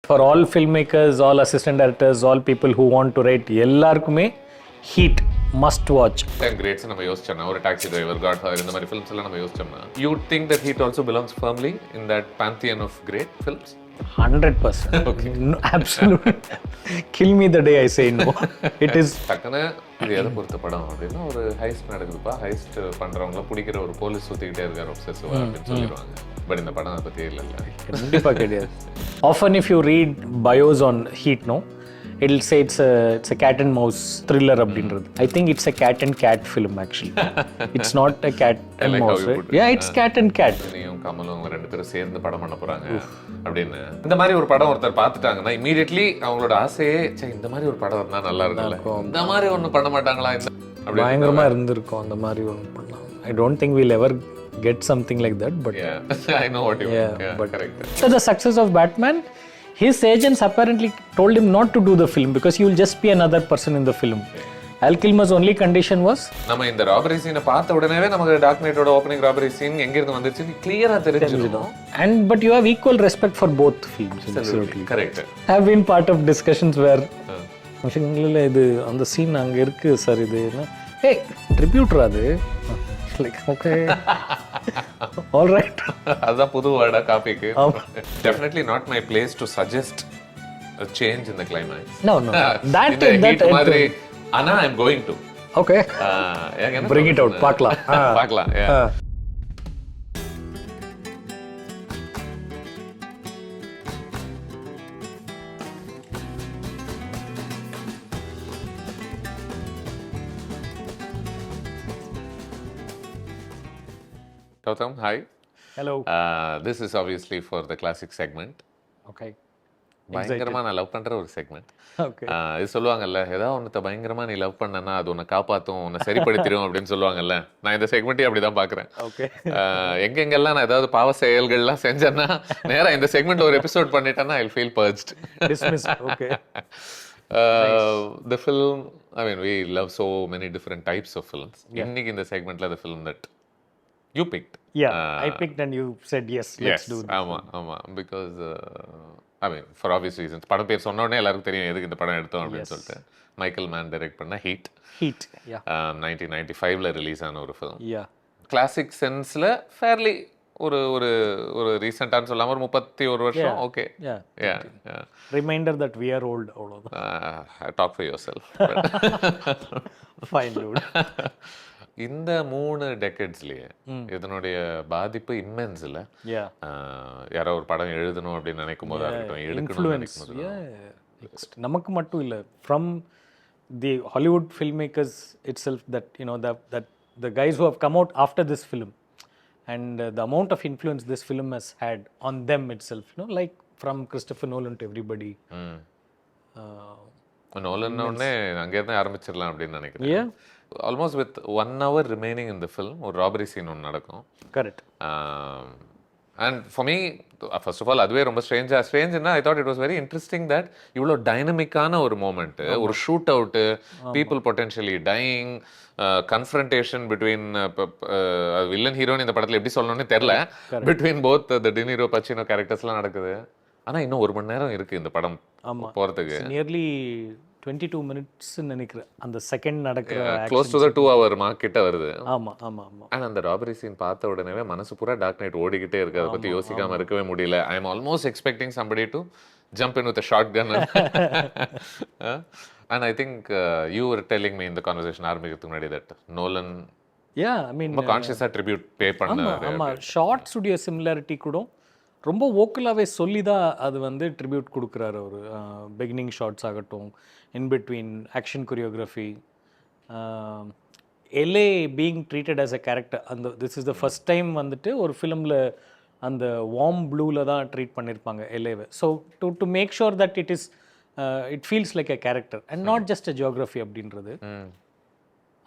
For all filmmakers, all assistant directors, all people who want to write, எல்லாருக்குமே heat must watch. 10 greats நம்ம யோசிச்சோம்னா ஒரு taxi driver, Godfather இந்த மாதிரி films எல்லாம் நம்ம யோசிச்சோம்னா you would think that Heat also belongs firmly in that pantheon of great films? 100%. Okay. No, absolutely. Kill me the day I say no. It is. டக்குன்னு இது எதை பொறுத்த படம் அப்படின்னா ஒரு ஹைஸ்ட் நடக்குதுப்பா, ஹைஸ்ட் பண்றவங்கள பிடிக்கிற ஒரு போலீஸ் சுத்திக்கிட்டே இருக்காரு obsessive அப்படின்னு சொல்லிடுவாங்க. பட் இந்த படம் அதை பத்தி இல்லைல்ல. கண்டிப்பா கிடையாது. Often if you read bios on Heat, no, it'll say it's a cat and mouse thriller அப்படின்றது. I think it's a cat and cat film actually. It's not a cat and like mouse. Right? Yeah, it's cat and cat. நீயும் கமலும் அவங்க ரெண்டு பேரும் சேர்ந்து படம் பண்ண போறாங்க அப்படின்னு இந்த மாதிரி ஒரு படம் ஒருத்தர் பார்த்துட்டாங்கன்னா இமீடியட்லி அவங்களோட ஆசையே இந்த மாதிரி ஒரு படம் இருந்தா நல்லா இருக்கும்ல, இந்த மாதிரி ஒண்ணு பண்ண மாட்டாங்களா, இந்த பயங்கரமா இருந்திருக்கும் அந்த மாதிரி ஒன்று பண்ணலாம். I don't think we'll ever get something like that, but yeah, I know what you mean. Yeah, but correct. So the success of Batman, his agents apparently told him not to do the film because he will just be another person in the film. Al Kilmer's only condition was நம்ம இந்த robbery சீனை பார்த்த உடனேவே நமக்கு dark நைட்டோட opening robbery scene எங்க இருந்து வந்துருச்சுன்னு கிளியரா தெரிஞ்சிடும். And but you have equal respect for both films. Absolutely correct. Have been part of discussions where இல்ல இது அந்த சீன் அங்க இருக்கு சார், இது என்ன ஏய் ட்ரிபியூட்டர் அது like okay all right. அதான் புது வேர்டா காப்பிக்கு. Definitely not my place to suggest a change in the climax. No that மாதிரி ஆனா I am going to. Okay. Bring it out. பார்க்கலாம். பார்க்கலாம். Yeah. Gautham, hi. Hello. This is obviously for the classic segment. Okay. பயங்கரமா நான் love பண்ற ஒரு segment. Okay. இது சொல்லுவாங்கல்ல, ஏதாவது ஒன்னத்தை பயங்கரமா நீ லவ் பண்ணனா அது உன்னை காப்பாத்தும், உன்னை சரிப்படுத்திடும் அப்படின்னு சொல்லுவாங்கல்ல. நான் இந்த செக்மெண்ட்டே அப்படிதான் பாக்குறேன். Okay. எங்கெங்கெல்லாம் நான் ஏதாவது பாவ செயல்கள்லாம் செஞ்சேன்னா நேரா இந்த செக்மெண்ட் ஒரு எபிசோட் பண்ணிட்டேன்னா I'll feel purged. Dismissed. Okay. The film, I mean, we love so many different types of films. இன்னைக்கு இந்த செக்மெண்ட்ல the film that you picked. Yeah, I picked and you said yes, let's do this. ஆமா because I mean for obvious reasons. படம் பேர் சொன்ன உடனே எல்லாருக்கும் தெரியும் எதுக்கு இந்த படம் எடுத்தோம் அப்படின்னு சொல்லிட்டு. மைக்கேல் மேன் டைரக்ட் பண்ண ஹீட். Yeah. 1995ல ரிலீஸ் ஆன ஒரு film. Yeah. கிளாசிக் சென்ஸ்ல ஃபேர்லி ஒரு ஒரு ஒரு ரீசெண்டான்னு சொல்லாம ஒரு 31 வருஷம். Okay. Yeah. Reminder that we are old அவ்வளவுதான். Talk for yourself. Fine dude. இந்த 3 டெக்கேட்ஸ்லயே இதனுடைய பாதிப்பு இம்மென்ஸ் இல்ல. யாரோ ஒரு படம் எழுதணும் அப்படின்னு நினைக்கும் போதா இருக்கட்டும், எடுக்கணும் நினைக்கும் போது நமக்கு மட்டும் இல்ல, from the Hollywood film makers itself that you know that the guys who have come out after this film and the amount of influence this film has had on them itself, you know, like from Christopher Nolan to everybody. Nolan உடனே அங்கே இருந்து ஆரம்பிச்சிடலாம் அப்படின்னு நினைக்கிறேன். Almost with 1 hour remaining இந்த film ஒரு robbery scene ஒன்று நடக்கும். Correct. And for me first of all அதுவே ரொம்ப ஸ்ட்ரேஞ்சுன்னா I thought it was very interesting that இவ்வளோ டைனமிக்கான ஒரு மூமெண்ட்டு, ஒரு shootout, people potentially dying, confrontation between villain heroine இந்த படத்தில் எப்படி சொல்லணும்னு தெரில, between both the De Niro Pacino கேரக்டர்ஸ்லாம் நடக்குது. ஆனால் இன்னும் 1 மணி நேரம் இருக்குது இந்த படம் போகிறதுக்கு. நியர்லி 22 minutes நினைக்கிறேன் அந்த செகண்ட் நடக்கிற close to the 2 hour mark கிட்ட வருது. ஆமா. ஆனா அந்த ராபரி சீன் பார்த்த உடனே மனசு பூரா டார்க் நைட் ஓடிக்கிட்டே இருக்கு, அதை பத்தி யோசிக்காம இருக்கவே முடியல. I am almost expecting somebody to jump in with a shotgun. And I think you were telling me in the conversation ஆரம்பிக்கிறதுக்கு முன்னாடி that Nolan I mean கான்ஷியஸா ட்ரிபியூட் பே பண்ணாரு. ஆமா ஷார்ட்ஸ் உடைய சிமிலாரிட்டி கூட ரொம்ப வோக்கலாகவே சொல்லி தான் அது வந்து ட்ரிபியூட் கொடுக்குறாரு. ஒரு பிகினிங் ஷார்ட்ஸ் ஆகட்டும், in between action choreography, LA being treated as a character. அந்த this is the first time வந்துட்டு ஒரு ஃபிலிமில் அந்த வார்ம் ப்ளூவில் தான் ட்ரீட் பண்ணியிருப்பாங்க எல்ஏவை. So to make sure that it feels like a character and not just a geography அப்படின்றது.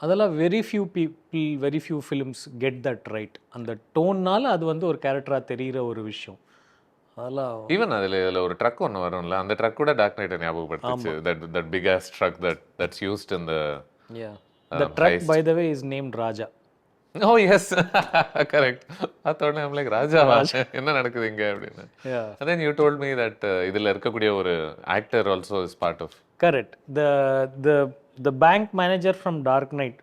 அதெல்லாம் very few films get that right. அந்த டோன்னால் அது வந்து ஒரு கேரக்டராக தெரிகிற ஒரு விஷயம். அதெல்லாம் ஈவன் அதில் ஒரு ட்ரக் ஒன்று வரும்ல, அந்த ட்ரக் கூட டார்க் நைட்டை ஞாபகப்படுத்துச்சு. That big ass truck that's used in the the truck by the way is named Raja. Oh yes correct. அதோட ஐம் லைக் ராஜாவா என்ன நடக்குது இங்க அப்படின்னு. Yeah. And then you told me that இதுல இருக்கக்கூடிய ஒரு actor also is part of. Correct. The bank manager from Dark Knight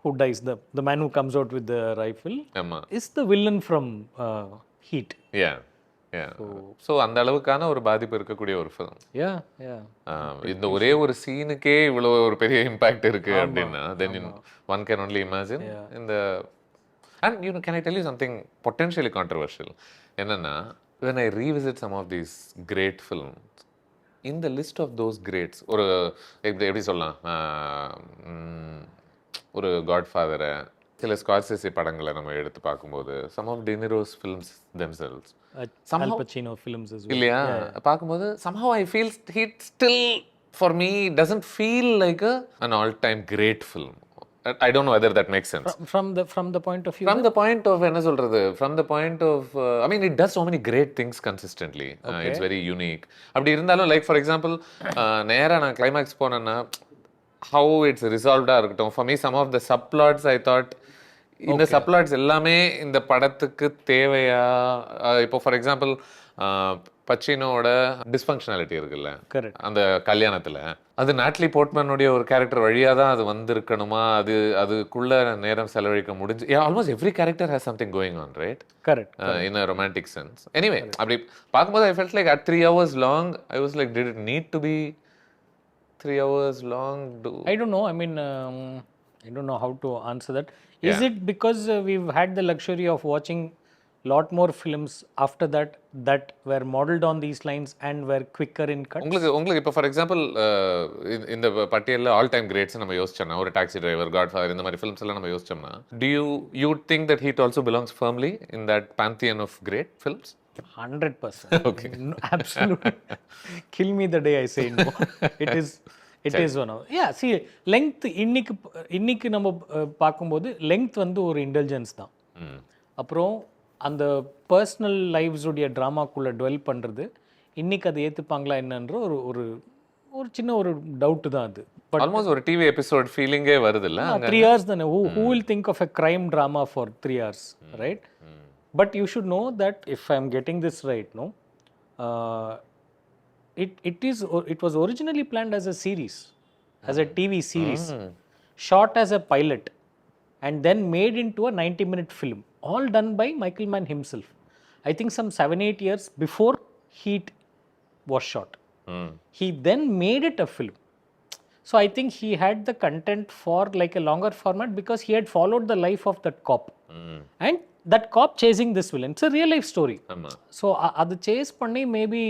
who dies, the man who comes out with the rifle, ஆமா. is the villain from Heat. Yeah yeah. So அந்த அளவுக்கான ஒரு பாதிப்பு இருக்கக்கூடிய ஒரு ஃபிலிம். Yeah, yeah. இந்த ஒரே ஒரு சீனுக்கே இவ்வளோ ஒரு பெரிய இம்பாக்ட் இருக்கு அப்படின்னா தென் ஒன் கேன் ஒன்லி இமேஜின் இந்த. And you can I tell you something potentially controversial என்னன்னா, when I revisit some of these great films, in the list of those greats ஒரு எப்படி சொல்லலாம், ஒரு காட்ஃபாதரை சில ஸ்கார்செஸி படங்களை நம்ம எடுத்து பார்க்கும்போது some of De Niro's films themselves, Al Pacino films as well. இல்லையா, பார்க்கும்போது somehow I feel he still for me doesn't feel like an all-time great film. I don't know whether that makes sense. From the point of view. From the point of என்ன சொல்றது, from the point of I mean it does so many great things consistently. It's very unique. அப்படி இருந்தாலும் like for example நேரா நான் climax போனேன்னா how it's resolved இருக்கட்டும், for me some of the subplots I thought இந்த subplots எல்லாமே இந்த படத்துக்கு தேவையா. இப்போ ஃபார் எக்ஸாம்பிள் பச்சினோட டிஸ்ஃபங்க்ஷனாலிட்டி இருக்குல்ல அந்த கல்யாணத்துல, அது நாட்லி போர்ட்மனுடைய ஒரு கேரக்டர் வழியா தான் அது வந்திருக்கணுமா, அதுக்குள்ள நேரம் செலவழிக்க முடிஞ்சு. Almost every character has something going on, right? Correct. In a romantic sense. Anyway அப்படி பார்க்கும்போது ஐ felt like at 3 hours long I was like, did it need to be 3 hours long? I don't know. I mean, I don't know how to answer that. Is it because we've had the luxury of watching lot more films after that were modeled on these lines and were quicker in cut? உங்களுக்கு இப்போ for example இந்த பட்டியலில் all time grades நம்ம யோசிச்சோம்னா, ஒரு taxi driver, Godfather, இந்த மாதிரி films எல்லாம் நம்ம யோசிச்சோம்னா, do you think that Heat also belongs firmly in that pantheon of great films? 100%. Okay. No, absolutely. Kill me the day I say no. It is one of. Yeah, see, length இன்னைக்கு நம்ம பார்க்கும்போது length வந்து ஒரு intelligence தான். அப்புறம் அந்த personal lives உடைய ட்ராமாக்குள்ளே twelve பண்ணுறது இன்னைக்கு அதை ஏற்றுப்பாங்களா என்னன்ற ஒரு சின்ன ஒரு டவுட்டு தான் அது. பட் ஆல்மோஸ்ட் ஒரு டிவி எபிசோட் ஃபீலிங்கே வருது இல்லை? 3 hours தானே. who will think of a crime drama for 3 hours, right? But you should know that if I am getting this right, no, it was originally planned as a series, as a TV series, shot as a pilot and then made into a 90-minute film, all done by Michael Mann himself. I think some 7-8 years before Heat was shot. He then made it a film. So I think he had the content for like a longer format because he had followed the life of that cop. And that cop chasing this villain. It's a real life story. So அது chase பண்ணி maybe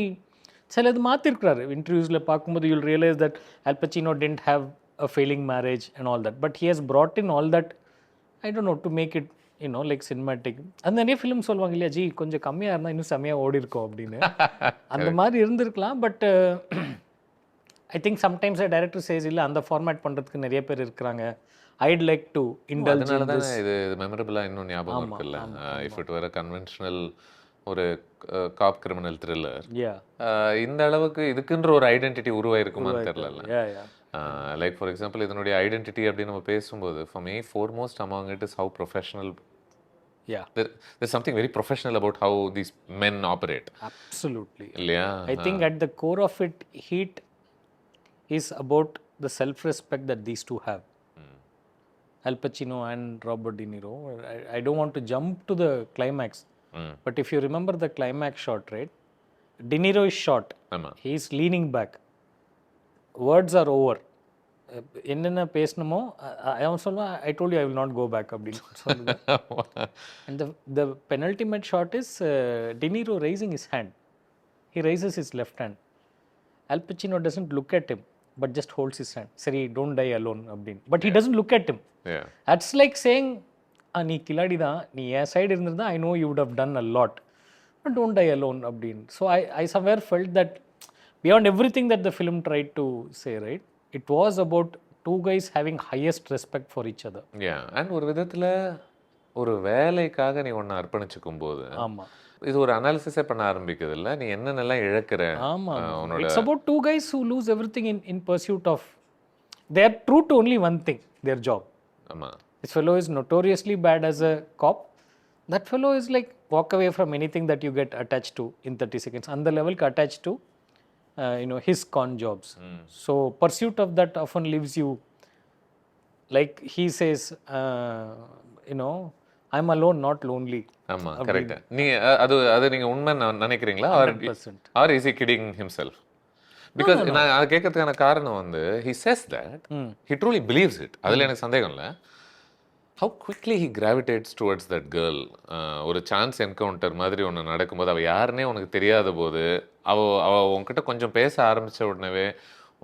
சிலது மாற்றிருக்கிறாரு. இன்டர்வியூஸில் பார்க்கும்போது you'll realise that Al Pacino tend have a failing marriage and all that, but he has brought in all that, I don't know, to make it, you know, like cinematic. அந்த நிறைய film சொல்லுவாங்க இல்லையா, G கொஞ்சம் கம்மியாக இருந்தால் இன்னும் செம்மையாக ஓடி இருக்கும் அப்படின்னு. அந்த மாதிரி இருந்திருக்கலாம். But I think sometimes a director says இல்லை, அந்த ஃபார்மேட் பண்ணுறதுக்கு நிறைய பேர் இருக்கிறாங்க. I'd like to indulge in this. இது மெமரபிளாக இன்னும் ஞாபகம் இருக்குல்ல, if it were a conventional ஒரு காப் கிரிமினல் த்ரில்லர், இந்த அளவுக்கு இதுக்குன்ற ஒரு ஐடென்டிட்டி உருவாயிருக்குமான்னு தெரியல. லைக் ஃபார் எக்ஸாம்பிள் இதனுடைய ஐடென்டிட்டி அப்படின்னு நம்ம பேசும்போது for me foremost among it is how professional. There's something very professional about how these men operate. Absolutely. இல்லையா? I think at the core of it, Heat is about the self-respect that these two have. Al Pacino and Robert De Niro. I don't want to jump to the climax, but if you remember the climax shot, right? De Niro is shot. He is leaning back. Words are over. என்னென்ன பேசணுமோ அவன் சொல்லுவான், I told you I will not go back அப்படின்னு சொல்லுவேன். And the penultimate shot is De Niro raising his hand. He raises his left hand. Al Pacino doesn't look at him, but just holds his hand. Sorry, don't die alone அப்படின்னு. But he doesn't look at him. That's like saying, நீ கில்லாடி தான், நீ என் side இருந்திருந்தா I know you would have done a lot, but don't die alone அப்படின்னு. So I somewhere felt that beyond everything that the film tried to say, right, it was about two guys having highest respect for each other. And ஒரு விதத்தில் ஒரு வேலைக்காக நீ ஒன்று அர்ப்பணிச்சுக்கும் போது இது ஒரு அனாலிசிஸே பண்ண ஆரம்பிக்குது இல்லை, நீ என்னென்னலாம் இழக்கிற. It's about two guys who lose everything in pursuit of, they are true to only one thing, their job. this fellow is notoriously bad as a cop. That fellow is like walk away from anything that you get attached to in 30 seconds. And the level attached to his con jobs. So pursuit of that often leaves you, like he says, I'm alone, not lonely. ஆமா correct. நீ அது நீங்க உண்மை நினைக்கிறீங்களா? 100%. Or is he kidding himself? Because நான் அதை கேட்கறதுக்கான காரணம் வந்து he says that he truly believes it. அதுல எனக்கு சந்தேகம் இல்லை. How quickly he gravitates towards that girl. ஒரு சான்ஸ் என்கவுண்டர் மாதிரி ஒன்று நடக்கும்போது அவள் யாருன்னே உனக்கு தெரியாத போது அவள் உங்ககிட்ட கொஞ்சம் பேச ஆரம்பித்த உடனே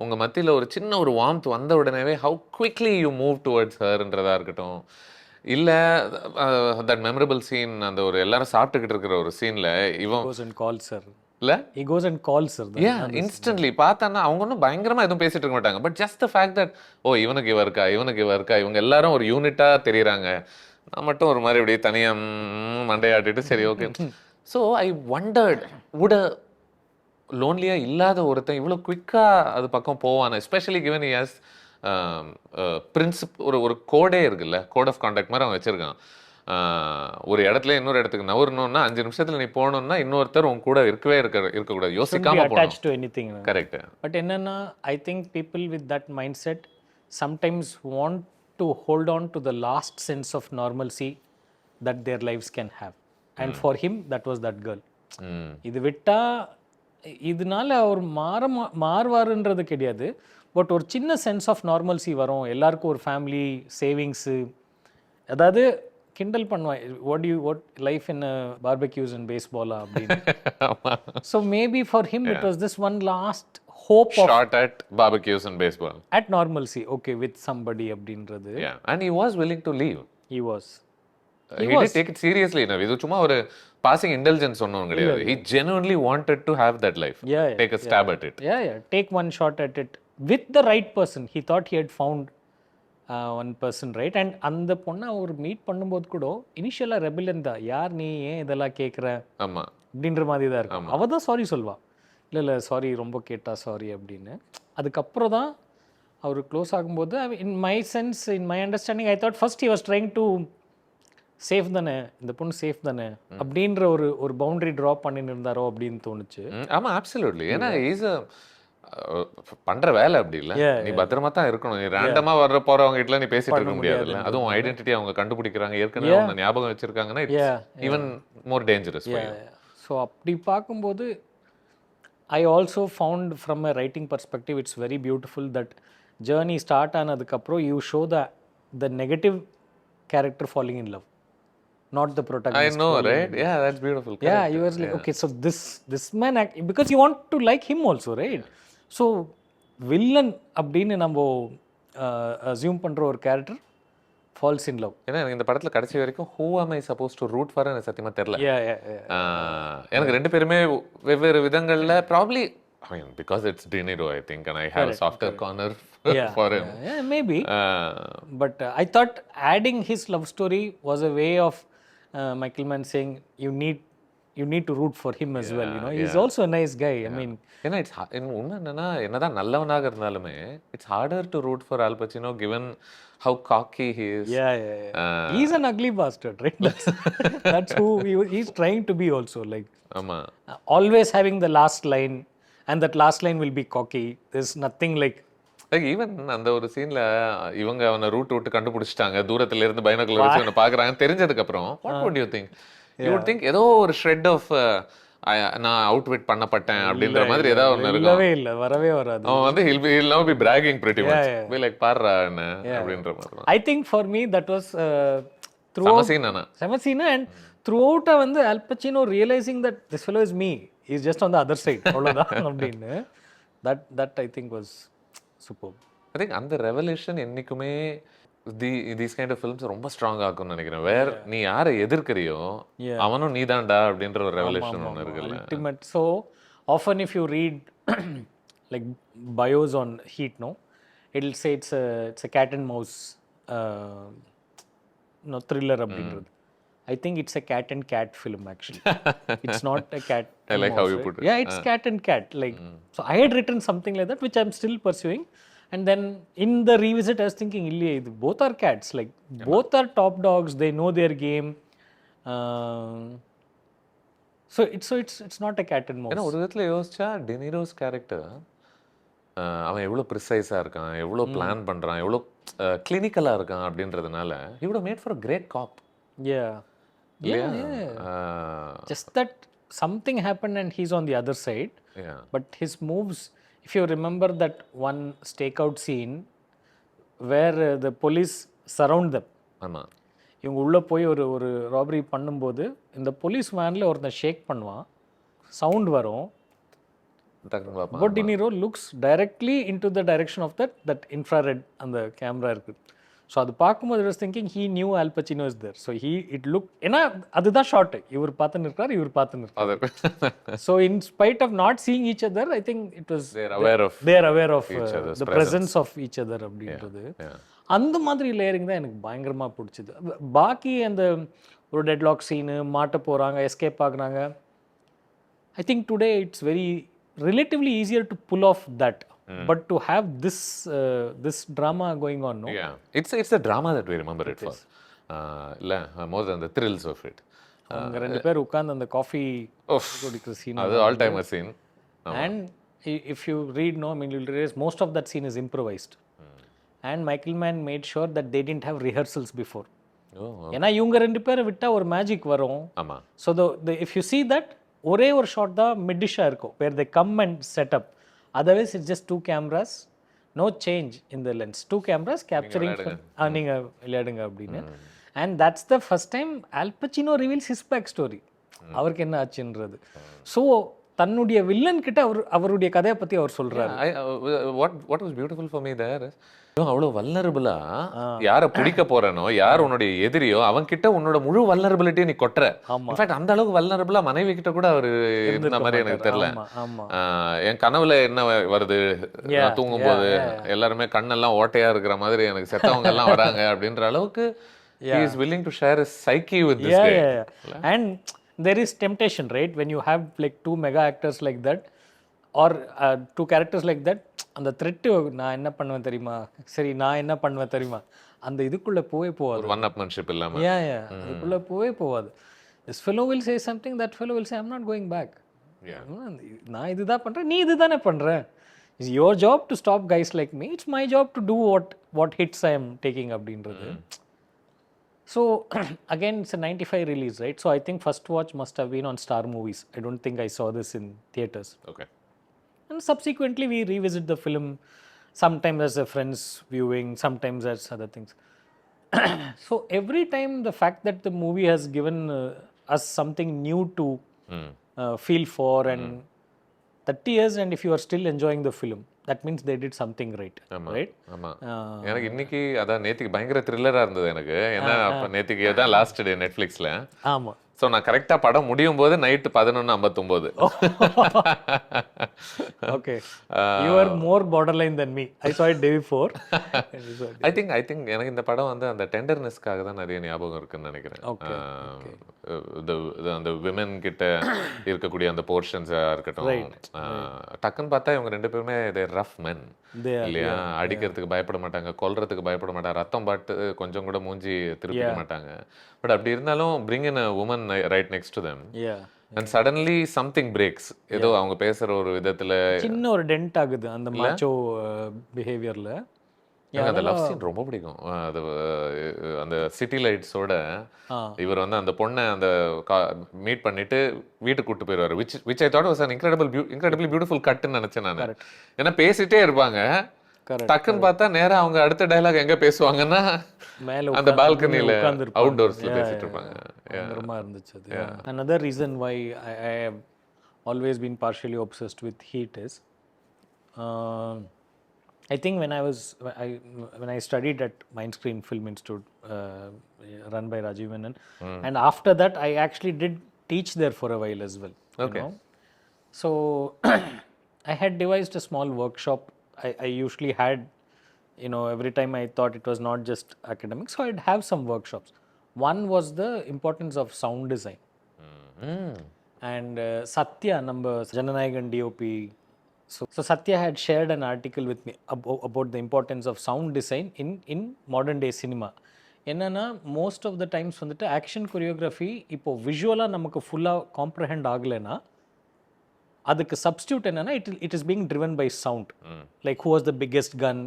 உங்கள் மத்தியில் ஒரு சின்ன ஒரு வார்ம்த் வந்த உடனே how quickly you move towards herன்றதா இருக்கட்டும், இல்லை தட் மெமரபிள் சீன், அந்த ஒரு எல்லாரும் சாப்பிட்டுக்கிட்டு இருக்கிற ஒரு சீனில் இவன் இல்லை he goes and calls her. Yeah, instantly பார்த்தான்னா அவங்க ஒன்றும் பயங்கரமாக எதுவும் பேசிட்டு இருக்க மாட்டாங்க. But just the fact that இவனுக்கு இவ இருக்கா, இவங்க எல்லாரும் ஒரு யூனிட்டாக தெரியுறாங்க, நான் மட்டும் ஒரு மாதிரி அப்படியே தனியாக மண்டையாட்டிட்டு சரி okay. So I wondered would a லோன்லியாக இல்லாத ஒருத்தன் இவ்வளோ குயிக்காக அது பக்கம் போவான், எஸ்பெஷலி கிவன் he has ஒரு கோடே இருக்குல்ல, கோட் ஆஃப் கான்டாக்ட் மாதிரி அவன் வச்சிருக்கான். ஒரு இடத்துல இன்னொரு இடத்துக்கு நவரணும்னா 5 நிமிஷத்துல நீ போகணும்னா இன்னொருத்தர் உன் கூட இருக்கக்கூடாது, யோசிக்காம போகணும். கரெக்ட். பட் என்னன்னா I think people with that mind set sometimes want to hold on to the lost sense of normalcy that their lives can have. And for him that was that girl. இது விட்டா இதனால அவர் மாறுவாருன்றது கிடையாது. But ஒரு சின்ன sense of normalcy வரும் எல்லாருக்கும். ஒரு family, savings, அதாவது கிண்டல் பண்ணுவான், what life in barbecues and baseball அப்படின்னு. So maybe for him it was this one last hope of shot at barbecues and baseball, at normalcy, okay, with somebody அப்படின்றது. Yeah, and he was willing to leave. He was did take it seriously. இது சும்மா ஒரு passing indulgence ஒன்றும் கிடையாது. He genuinely wanted to have that life. Take a stab at it. Take one shot at it with the right person. He thought he had found one person, right? And அந்த பொண்ணை அவர் meet பண்ணும்போது கூட இனிஷியலாக ரெபிலன் தான், யார் நீ, ஏன் இதெல்லாம் கேட்குற அப்படின்ற மாதிரி தான் இருக்கும். அவள் தான் சாரி சொல்வா, இல்லை சாரி ரொம்ப கேட்டா சாரி அப்படின்னு. அதுக்கப்புறம் தான் அவர் க்ளோஸ் ஆகும்போது in my sense, in my understanding, I thought first he was trying to safe தானே, இந்த பொண்ணு சேஃப் தானே அப்படின்ற ஒரு பவுண்டரி ட்ராப் பண்ணின்னு இருந்தாரோ அப்படின்னு தோணுச்சு. ஆமாம், அப்சல்யூட்லி. ஏன்னா இஸ் பண்ற வேலை அப்படி இல்லை, நீ பத்திரமா தான் இருக்கணும். நீ ரேண்டமா வர்ற போறவங்க கிட்ட நீ பேசிட்டு இருக்க முடியாதுல்ல. அதுவும் ஐடென்டிட்டி அவங்க கண்டுபிடிக்கிறாங்க, ஏற்கனவே அவங்க ஞாபகம் வச்சிருக்காங்கன்னா ஈவன் மோர் டேஞ்சரஸ். ஸோ அப்படி பார்க்கும்போது I also found from a writing perspective it's very beautiful that journey start ஆனதுக்கப்புறம் you show the negative character falling in love, not the protagonist. I know, right? Yeah, that's beautiful. Yeah, you were like, okay, so this man because you want to like him also, right? So villain அப்படின்னு நம்ம assume பண்ற ஒரு character falls in love. ஏன்னா இந்த படத்துல கடைசி வரைக்கும் who am I supposed to root for எனக்கு சத்தியமா தெரியல. எனக்கு ரெண்டு பேருமே வெவ்வேறு விதங்கள்ல probably, I mean, because it's De Niro, I think, and I have a softer corner for him. Yeah, maybe. But I thought adding his love story was a way of Michael Mann saying you need to root for him as well. You know, he's also a nice guy. I mean, ஏன்னா it's உண்மை என்னன்னா, என்னதான் நல்லவனாக இருந்தாலுமே it's harder to root for Al Pacino given how cocky he is. He's an ugly bastard, right? That's who he's trying to be also, like always having the last line, and that last line will be cocky. There's nothing like even அந்த ஒரு சீன்ல இவங்க அவனை root விட்டு கண்டுபிடிச்சிட்டாங்க, தூரத்துல இருந்து binocular வச்சு அவனை பாக்குறாங்க. தெரிஞ்சதுக்கு அப்புறம் what would you think? You would think ஏதோ ஒரு shred of நான் அவுட்விட் பண்ணப்பட்டேன் அப்படின்ற மாதிரி ஏதாவது ஒன்று இருக்கும். இல்ல வரவே வராது. அவன் வந்து he'll now be bragging pretty much. Be like பாருடா என்ன அப்படின்ற மாதிரி. I think for me that was throughout Samasina and throughout வந்து Al Pacino realizing that this fellow is me, he's just on the other side, அவ்வளவுதான் அப்படின்னு. That I think was superb. I think அந்த revolution என்னைக்குமே these kind of films ரொம்ப strong ஆகும்னு நினைக்கிறேன். வேற நீ யாரை எதிர்க்கிறியோ அவனும் நீதான்டா அப்படின்ற ஒரு ரெவல்யூஷன் ஒன்று இருக்குல்ல. Ultimate. So often if you read like bios on Heat, no, it'll say it's a cat and mouse thriller அப்படின்றது. I think it's a cat and cat film actually. It's not a cat. I like how you put it. Yeah, it's cat and cat. Like so I had written something like that which I'm still pursuing. And then in the revisit, I was thinking, இல்லையே இது both are cats. Like both are top dogs. They know their game. So it's not a cat and mouse. ஏன்னா ஒரு விதத்தில் யோசிச்சா டெனிரோஸ் character அவன் எவ்வளோ ப்ரிசைஸாக இருக்கான், எவ்வளோ பிளான் பண்ணுறான், எவ்வளோ கிளினிக்கலாக இருக்கான் அப்படின்றதுனால he would have made for a great cop. Yeah. இல்லையா? Just that something happened and he's on the other side. Yeah. But his moves, if you remember that one stakeout scene where the police surround them. ஆமாம். இவங்க உள்ளே போய் ஒரு robbery பண்ணும்போது இந்த police வேனில் ஒருத்தன் ஷேக் பண்ணுவான், சவுண்ட் வரும். But De Niro looks directly into the direction of that infrared அந்த கேமரா இருக்குது. ஸோ அது பார்க்கும்போது was thinking he knew Al Pacino is there. So it look, ஏன்னா அதுதான் ஷார்ட், இவர் பார்த்துன்னு இருக்கார், இவர் பார்த்துன்னு இருக்கார். So in spite of not seeing each other, I think it was they're aware of the presence of each other அப்படின்றது. அந்த மாதிரி லேயரிங் தான் எனக்கு பயங்கரமாக பிடிச்சிது. பாக்கி அந்த ஒரு டெட்லாக் சீனு, மாட்ட போகிறாங்க, எஸ்கேப் ஆகுறாங்க, I think today it's very relatively easier to pull off that. But to have this drama going on, no? Yeah, it's the drama that we remember it for. More than the thrills of it. அவங்க ரெண்டு பேர் உட்கார்ந்து அந்த coffee குடிக்கிற scene, அது all timer scene. And if you read, no, I mean, you'll realize most of that scene is improvised. And Michael Mann made sure that they didn't have rehearsals before. ஏன்னா இவங்க ரெண்டு பேரை விட்டா ஒரு magic வரும். ஆமா. So if you see that, ஒரே ஒரு ஷாட் தான் மிட்டிஷா இருக்கும், where they come and set up. Otherwise it's just two cameras, no change in the lens, two cameras capturing நீங்க விளையாடுங்க அப்படின்னு. And that's the first time Al Pacino reveals his back story, அவருக்கு என்ன ஆச்சுன்றது. So தன்னுடைய villain கிட்ட அவருடைய கதையை பற்றி அவர் சொல்றாரு. what was beautiful for me there is அவ்வளோ வல்னரபிளா யாரை பிடிக்க போறனோ, யார் உன்னுடைய எதிரியோ அவன் கிட்ட உன்னோட முழு வல்னரபிலிட்டியை நீ கொட்டுற. இன்ஃபேக்ட் அந்த அளவுக்கு வல்னரபிளா மனைவி கிட்ட கூட அவர் இருந்த மாதிரி எனக்கு தெரியல. என் கனவுல என்ன வருது, நான் தூங்கும் போது எல்லாருமே கண்ணெல்லாம் ஓட்டையா இருக்கிற மாதிரி எனக்கு செத்தவங்க எல்லாம் வராங்க அப்படின்ற அளவுக்கு he is willing to share his psyche with this guy. And there is temptation, right, when you have like two mega actors like that or two characters like that, அந்த த்ரெட்டு நான் என்ன பண்ணுவேன் தெரியுமா, சரி நான் என்ன பண்ணுவேன் தெரியுமா, அந்த இதுக்குள்ளே போகாது. ஒன் அப்மன்ஷிப் இல்லாம அதுக்குள்ளே போகாது. This fellow will say something, that fellow will say I'm not going back. நான் இதுதான் பண்ணுறேன், நீ இதுதானே பண்ணுற. It's your job to stop guys like me, it's my job to do what hits I am taking அப்படின்றது. So again, it's a 95 release, right? So I think first watch must have been on Star Movies. I don't think I saw this in theaters. Okay. And subsequently we revisit the film, sometimes as a friends viewing, sometimes as other things. So every time the fact that the movie has given us something new to feel for, and 30 years, and if you are still enjoying the film, that means they did something right. Right? ஆமா. எனக்கு இன்னைக்கு அதான் நேத்திக்கு பயங்கர த்ரில்லரா இருந்தது எனக்கு. ஏன்னா அப்ப நேத்திக்கு தான் லாஸ்ட் டே நெட்ஃபிளிக்ஸ்ல. ஆமா. ஸோ நான் கரெக்டாக படம் முடியும் போது night 11:59. Okay, you are more borderline than me. I saw it day before. I think எனக்கு இந்த படம் வந்து அந்த டெண்டர்னஸ்க்காக தான் நிறைய ஞாபகம் இருக்குன்னு நினைக்கிறேன். அந்த விமன் கிட்ட இருக்கக்கூடிய அந்த போர்ஷன்ஸாக இருக்கட்டும், டக்குன்னு பார்த்தா இவங்க ரெண்டு பேருமே ரஃப் மென் இல்லையா, அடிக்கிறதுக்கு பயப்பட மாட்டாங்க, கொல்றதுக்கு பயப்பட மாட்டாங்க, ரத்தம் பாட்டு கொஞ்சம் கூட மூஞ்சி திருப்பிக்க மாட்டாங்க. பட் அப்படி இருந்தாலும் bring in a woman right next to them, and suddenly something breaks. ஏதோ அவங்க பேசுற ஒரு விதத்துல சின்ன ஒரு டென்ட் ஆகுது அந்த மாச்சோ பிஹேவியர்ல. அந்த லவ் சீன் ரொம்ப பிடிக்கும். அது அந்த சிட்டி லைட்ஸோட இவர் வந்து அந்த பொண்ணை அந்த மீட் பண்ணிட்டு வீட்டுக்கு கூட்டு போயிடுவாரு. which I thought was an incredibly beautiful cut-ன்னு நினைச்சேன் நான். ஏன்னா பேசிட்டே இருப்பாங்க, டக்குன்னு பார்த்தா நேரா அவங்க அடுத்த டயலாக் எங்க பேசுவாங்கன்னா அந்த பால்கனில அவுட்டோர்ஸ்ல பேசிட்டு இருப்பாங்க. பயங்கரமா இருந்துச்சு அது. Another reason why I have always been partially obsessed with Heat is I think when I studied at Mindscreen Film Institute run by Rajiv Menon, and after that I actually did teach there for a while as well. Okay. So I had devised a small workshop. I usually had, every time I thought it was not just academic, so I'd have some workshops. One was the importance of sound design. And Satya, number Jananayagan DOP, So Satya had shared an article with me about the importance of sound design in modern day cinema. என்னன்னா most of the times வந்துட்டு action choreography இப்போ விஷுவலாக நமக்கு ஃபுல்லாக comprehend ஆகலைன்னா அதுக்கு substitute என்னன்னா it is being driven by sound like who was the biggest gun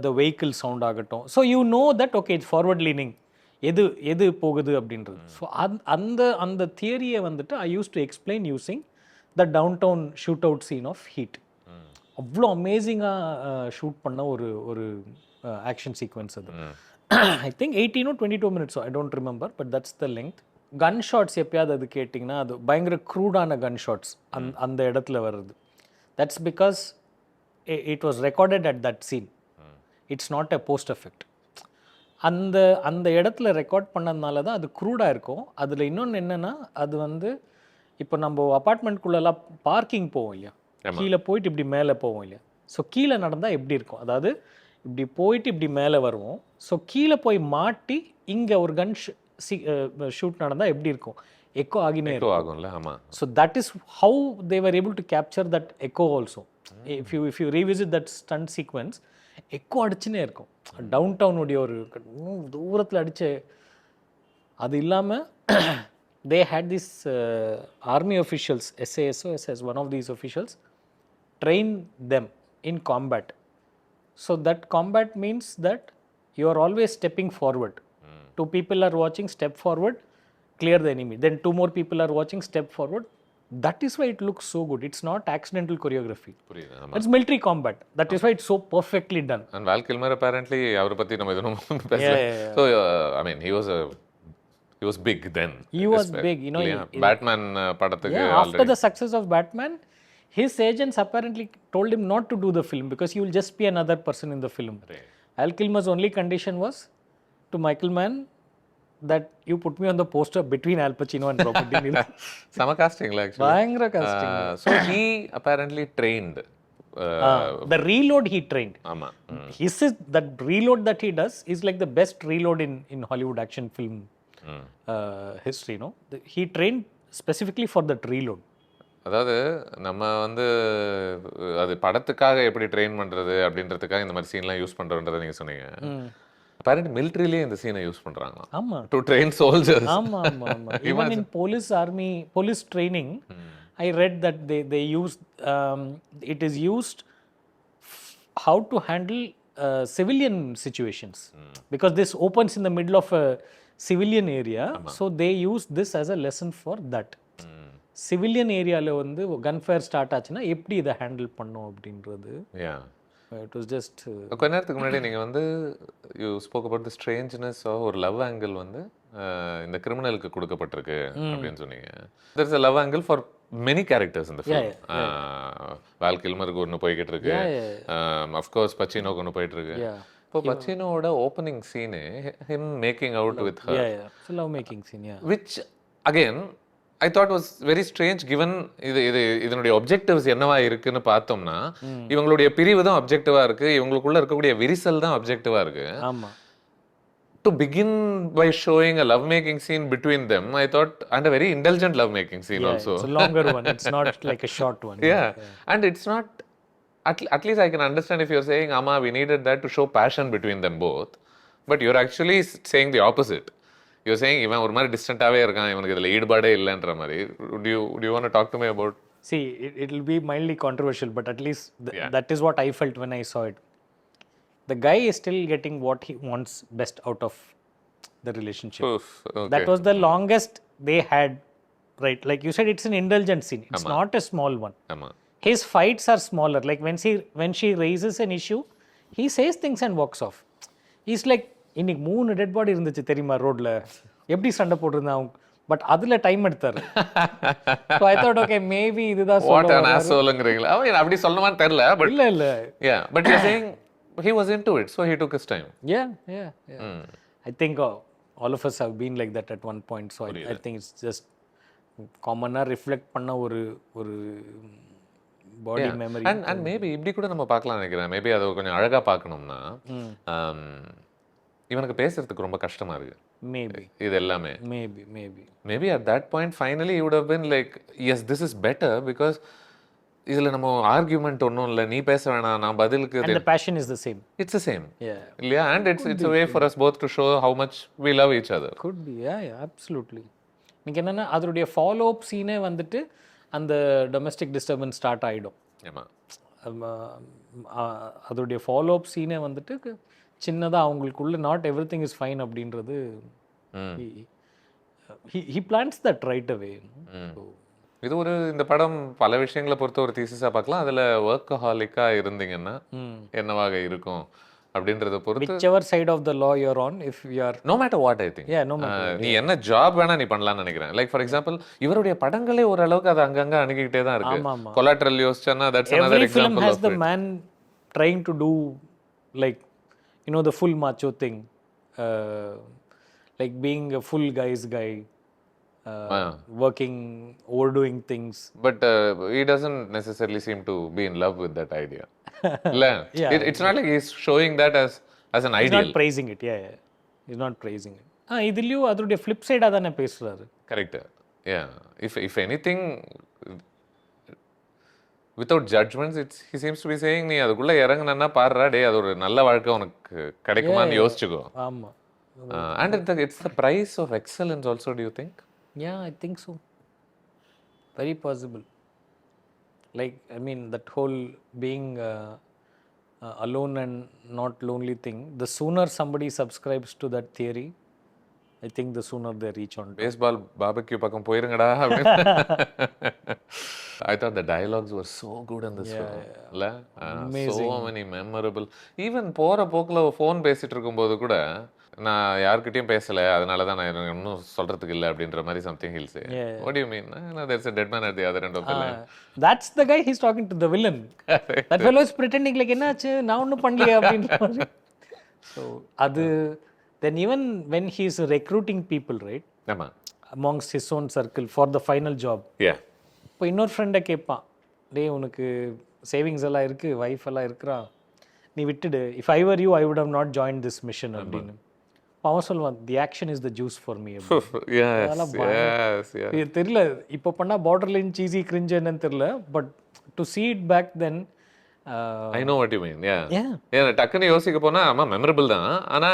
the vehicle sound ஆகட்டும். So you know that okay it's forward leaning எது போகுது அப்படின்றது. ஸோ அந்த தியரியை வந்துட்டு I use to explain using the downtown shootout scene of Heat. அவ்வளோ அமேசிங்காக shoot பண்ண ஒரு ஆக்ஷன் சீக்வன்ஸ் அது. I think 18 or 22 minutes, I don't remember, but that's the length. Gun shots எப்பயாவது அது கேட்டிங்கன்னா அது பயங்கர க்ரூடான கன் ஷாட்ஸ் அந்த இடத்துல வருது. That's because it was recorded at that scene, it's not a post effect. அந்த இடத்துல ரெக்கார்ட் பண்ணதுனால தான் அது க்ரூடாக இருக்கும். அதில் இன்னொன்று என்னென்னா அது வந்து இப்போ நம்ம அப்பார்ட்மெண்ட்குள்ளெல்லாம் பார்க்கிங் போவோம் இல்லையா, கீழே போயிட்டு இப்படி மேலே போவோம் இல்லையா. ஸோ கீழே நடந்தால் எப்படி இருக்கும், அதாவது இப்படி போயிட்டு இப்படி மேலே வருவோம். ஸோ கீழே போய் மாட்டி இங்கே ஒரு கன் ஷூட் நடந்தால் எப்படி இருக்கும், எக்கோ ஆகினே ஆகும்ல. ஆமாம். So that is how they were able to capture that echo also. If you revisit that stunt sequence, echo அடிச்சுனே இருக்கும். டவுன் டவுனுடைய ஒரு தூரத்தில் அடிச்சு. அது இல்லாமல் they had this army officials, SASO, as one of these officials, train them in combat. So that combat means that you are always stepping forward. Two people are watching, step forward, clear the enemy. Then two more people are watching, step forward. That is why it looks so good. It's not accidental choreography. It's military combat. That is why it's so perfectly done. And Val Kilmer apparently avara pathi nama idhum pesala. So I mean he was big then. He was big, you know. Batman padathukku after the success of Batman, his agents apparently told him not to do the film because he will just be another person in the film. Val Kilmer's only condition was to Michael Mann that you put me on the poster between Al Pacino and Robert De Niro. Sama casting la actually. Bhangra casting. So he apparently trained. The reload he trained. Ama. That reload that he does is like the best reload in Hollywood action film history, no? He trained specifically for that reload. அதாவது நம்ம வந்து அது படத்துக்காக எப்படி train பண்ணுறது அப்படின்றதுக்காக இந்த மாதிரி சீன்லாம் யூஸ் பண்ணுறோன்றதை நீங்கள் சொன்னீங்க. apparently militaryலயே இந்த சீனை யூஸ் பண்றாங்க. ஆமா. to train soldiers. ஆமா ஆமா ஆமா. Even in police training, I read that they use it is used how to handle civilian situations because this opens in the middle of a civilian area. So they use this as a lesson for that. Civilian ஏரியாவில் வந்து கன் fire start ஆச்சுன்னா எப்படி இதை handle பண்ணும் அப்படின்றது. It was just கொஞ்ச நேரத்துக்கு முன்னாடி நீங்கள் வந்து you spoke about the strangeness of ஒரு லவ் ஆங்கிள் வந்து இந்த கிரிமினலுக்கு கொடுக்கப்பட்டிருக்கு அப்படின்னு சொன்னீங்க. There is a love angle for many characters இந்த ஃபிலிம். வால் கில்மருக்கு ஒன்று போய்கிட்டு இருக்கு, அஃப்கோர்ஸ் பச்சினோக்கு ஒன்று போயிட்டு இருக்கு. இப்போ பச்சினோட opening scene him making out with her, love making scene, which again I thought was very strange given இதனுடைய objectives என்னவா இருக்குன்னு பார்த்தோம்னா இவங்களுடைய பிரிவு தான் objectiveா இருக்கு, இவங்களுக்குள்ள இருக்கக்கூடிய விரிசல் தான் objectiveா இருக்கு. ஆமா. To begin by showing a love making scene between them, I thought, and a very indulgent love making scene also. It's a longer one, it's not like a short one. Yeah. And it's not, at least I can understand if you're saying Amma we needed that to show passion between them both, but you're actually saying the opposite. You're saying இவன் ஒரு மாதிரி டிஸ்டன்ட்டாவே இருக்கான், இவனுக்கு இதுல ஈடுபாடே இல்லைன்ற மாதிரி. Would you want to talk to me about? See, it will be mildly controversial, but at least that is what I felt when I saw it. The guy is still getting what he wants best out of the relationship. Okay. That was the longest they had, right? Like you said, it's an indulgent scene. It's not a small one. His fights are smaller. Like when she raises an issue, he says things and walks off. He's like, இன்னைக்கு 3 dead body இருந்துச்சு தெரியுமா ரோட்ல, எப்படி சண்டை போட்டுருந்தான், but அதுல time எடுத்தாரு. So I thought, okay, maybe இதுதான் சொல்லுங்கறீங்களா? அவன் அப்படி சொல்லணுமான்னு தெரியல, பட் இல்ல yeah, but you're saying he was into it, so he took his time. Yeah. I think all of us have been like that at one point, so I think it's just காமனா reflect பண்ண ஒரு பாடி memory. and maybe இப்படி கூட நம்ம பார்க்கலாம் நினைக்கிறேன். Maybe அதை கொஞ்சம் அழகா பார்க்கணும்னா இவனுக்கு பேசுறதுக்கு ரொம்ப கஷ்டமா இருக்கு. மேபி இது எல்லாமே maybe at that point finally he would have been like, yes, this is better because இதுல நம்ம ஆர்கியூமெண்ட் ஒன்றும் இல்லை, நீ பேச வேணாம், நான் பதிலுக்கு And the passion is the same. It's the same Yeah. இல்லையா? And it's a way for us both to show how much we love each other. Could be, yeah, absolutely. இன்னைக்கு என்னன்னா அதோடைய ஃபாலோ அப் சீனே வந்துட்டு அந்த domestic disturbance start ஆகிடும். ஆமா, அதோடைய ஃபாலோ அப் சீனே வந்துட்டு சின்னதாக அவங்களுக்குள்ள not every thing is fine அப்படின்றது he plants that right away. இது ஒரு இந்த படம் பல விஷயங்களை பொறுத்த ஒரு தீசிஸாக பார்க்கலாம். அதில் ஒர்க்கஹாலிக்காக இருந்தீங்கன்னா என்னவாக இருக்கும் அப்படின்றத பொறுத்து whichever side of the law you're on, if you are no matter what I think, yeah, no matter நீ என்ன ஜாப் வேணா நீ பண்ணலாம்னு நினைக்கிறேன். லைக் ஃபார் எக்ஸாம்பிள் இவருடைய படங்களே ஓரளவுக்கு அது அங்கங்க அணுகிக்கிட்டே தான் இருக்கு. ஆமா. கொலாட்ரல் யோசிச்சேன்னா that's another every film example has of the it. man trying to do like the full macho thing, like being a full guy's guy, working, overdoing things. But he doesn't necessarily seem to be in love with that idea. Yeah. It's not like he's showing that as an He's ideal. not praising it. Yeah. He's not praising it. இதுலயும் அதோடைய flip side தானே பேசுறாரு. Correct. Yeah. If anything, without judgments, he seems to be saying நீ அதுக்குள்ள இறங்குனா பாருடா டே, அது ஒரு நல்ல வாழ்க்கை உனக்கு கிடைக்குமான்னு யோசிச்சுக்கோ. ஆமா. And it's the price of excellence also, do you think? Yeah, I think so. Very possible. Like, I mean, that whole being alone and not lonely thing, the sooner somebody subscribes to that theory, I think the sooner they reach on to. Baseball barbecue பக்கம் போயிருங்கடா. I thought the dialogues were so good in this film. So many memorable. Even போற போக்குல phone பேசிட்டு இருக்கும்போது கூட நான் யார்கிட்டயும் பேசல, அதனால தான் நான் இன்னும் சொல்றதுக்கு இல்லை அப்படின்ற மாதிரி something he'll say. What do you mean? No, there's a dead man at the other end of the line. That's the guy he's talking to, the villain. That fellow is pretending like என்னாச்சு நான் ஒன்றும் பண்ணலையே அப்படின்னு. So அது then even when he's recruiting people, right? ஆமா. Amongst his own circle for the final job. Yeah. இப்போ இன்னொரு ஃப்ரெண்டை கேட்பான், டேய் உனக்கு சேவிங்ஸ் எல்லாம் இருக்குது, வைஃப் எல்லாம் இருக்கிறா, நீ விட்டுடு, if I were you I would have not join this mission அப்படின்னு. அவன் சொல்லுவான், the action is the juice for me. இது தெரியல இப்போ பண்ணால் பார்டர் லைன் சீஸி கிரிஞ்சு என்னன்னு தெரியல, but to see it back then I know what you mean. Yeah. டக்குன்னு யோசிக்க போனா ஆமா மெமரபிள் தான், ஆனா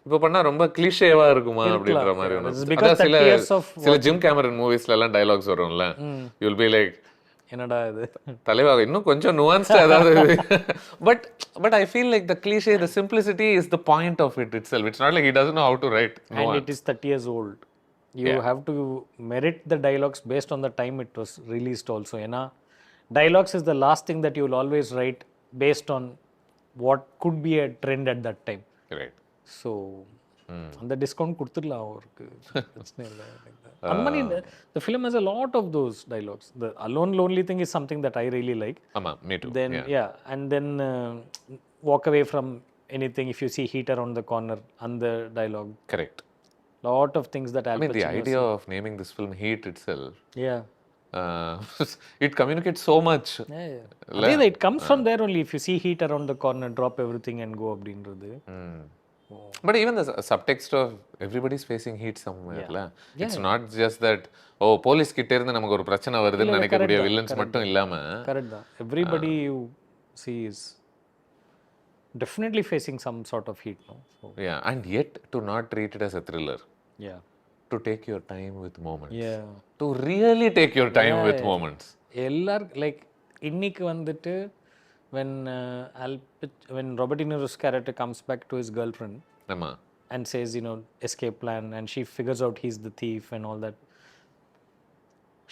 இப்போ பண்ணா ரொம்ப கிளிஷேவா இருக்குமா அப்படின்ற மாதிரி ஒன்று. சில ஜிம் கேமரன் மூவிஸ்ல எல்லாம் டயலாக்ஸ் வரும்ல, யூ வில் பி லைக் என்னடா இது தலைவா இன்னும் கொஞ்சம் nuanced ஏதாவது. But I feel like the cliche, the simplicity is the point of it itself. It's not like he doesn't know how to write. And it is 30 years old. You have to merit the dialogues based on the time it was released also. ஏன்னா dialogues is the last thing that you will always write based on what could be a trend at that time. Right. So அந்த discount கொடுத்துடலாம் அவருக்கு, பிரச்சனை இல்லை. அந்த மாதிரி the film has a lot of those dialogues. The alone lonely thing is something that I really like. ஆமா, me too. Then and then walk away from anything if you see heat around the corner, and the dialogue. Correct. Lot of things that I mean, the idea of naming this film Heat itself, it communicates so much. It comes from there only. If you see heat around the corner, drop everything and go அப்படின்றது. But even the subtext of everybody's facing heat somewhere. It's not just that police கிட்ட இருந்து நமக்கு ஒரு பிரச்சனை வருதுன்னு நினைக்கக்கூடிய villains மட்டும் இல்லாம. கரெக்ட் தான். Everybody you see is definitely facing some sort of heat, no? So, and yet to not treat it as a thriller. To take your time with moments. To really take your time with moments. எல்லார் like இன்னைக்கு வந்துட்டு when Robert De Niro's character comes back to his girlfriend and says, escape plan, and she figures out he's the thief and all that,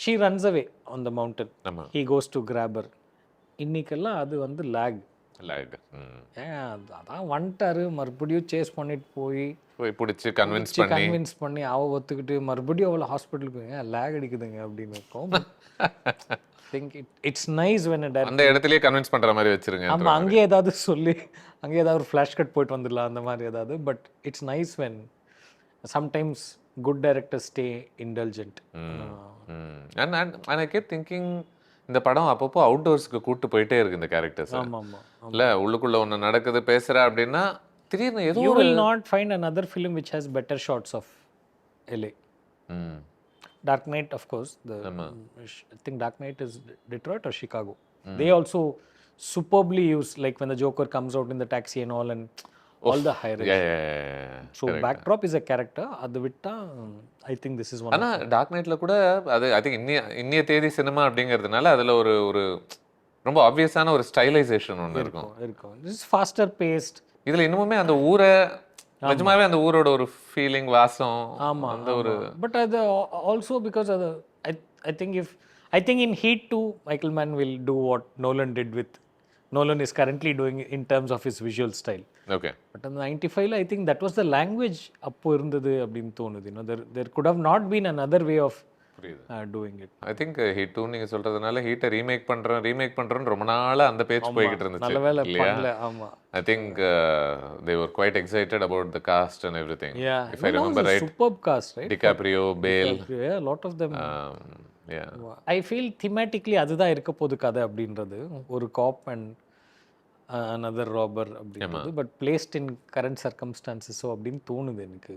she runs away on the mountain. He goes to grab her. இன்னைக்கெல்லாம் அது வந்து lag. அதான் வந்துட்டாரு, மறுபடியும் chase பண்ணிட்டு போய் பிடிச்சி convince பண்ணி அவ ஒத்துக்கிட்டு மறுபடியும் அவளை ஹாஸ்பிட்டலுக்கு லேக் அடிக்குதுங்க அப்படின்னு இருக்கும். இட்ஸ் நைஸ் when அந்த இடத்துலயே கன்வின்ஸ் பண்ற மாதிரி வச்சிருங்க. ஆமா, அங்கேயே ஏதாவது சொல்லி அங்கேயே ஏதாவது ஒரு ஃபிளாஷ் கட் போயிட்டு வந்துடலாம் அந்த மாதிரி ஏதாவது. But it's nice when sometimes good directors stay indulgent. And I kept thinking, இந்த படம் அப்பப்போ அவுட்டோர்ஸ்க்கு கூட்டு போயிட்டே இருக்கு இந்த கேரக்டர்ஸ். இல்ல உள்ளுக்குள்ள ஒண்ணு நடக்குது பேசுற அப்படின்னா திடீர்னு ஏதோ you will not find another film which has better shots of LA. Dark Knight, of course. I think Dark Knight is Detroit or Chicago. They also superbly use, like when the Joker comes out in the taxi and all the high res. Yeah. So backdrop is a character. அது விட்டா I think this is one. ஆனா dark நைட்ல கூட அது I think இன்னிய தேதி cinema அப்படிங்கிறதுனால அதுல ஒரு ஒரு ரொம்ப ஆப்வியஸான ஒரு ஸ்டைலைசேஷன் ஒன்று இருக்கும். This is faster paced. இதுல இன்னுமே அந்த ஊரை நிஜமாவே அந்த ஊரோட ஒரு ஃபீலிங் வாசம் அந்த ஒரு பட் அது ஆல்சோ பிகாஸ் அது I think in Heat 2 Michael Mann will do what Nolan is currently doing in terms of his visual style. Okay. But in 95 I think that was the language அப்போ இருந்தது அப்படின்னு தோணுது. There could have not been another way of doing it. I think Heat 2 நீங்க சொல்றதுனால ஹீட்டை remake பண்றோம் ரொம்ப நாளா அந்த பேச்சு போயிட்டு இருந்துச்சு. நல்லவேளை பண்ணல. ஆமா. I think they were quite excited about the cast and everything. Yeah. If I remember right. Superb cast, right? DiCaprio, Bale. Yeah, a lot of them. Yeah. I feel thematically அதுதான் இருக்க போகுது கதை அப்படின்றது. ஒரு காப் அண்ட் another robber அப்படின்றது. But placed in current circumstances so அப்படின்னு தோணுது எனக்கு.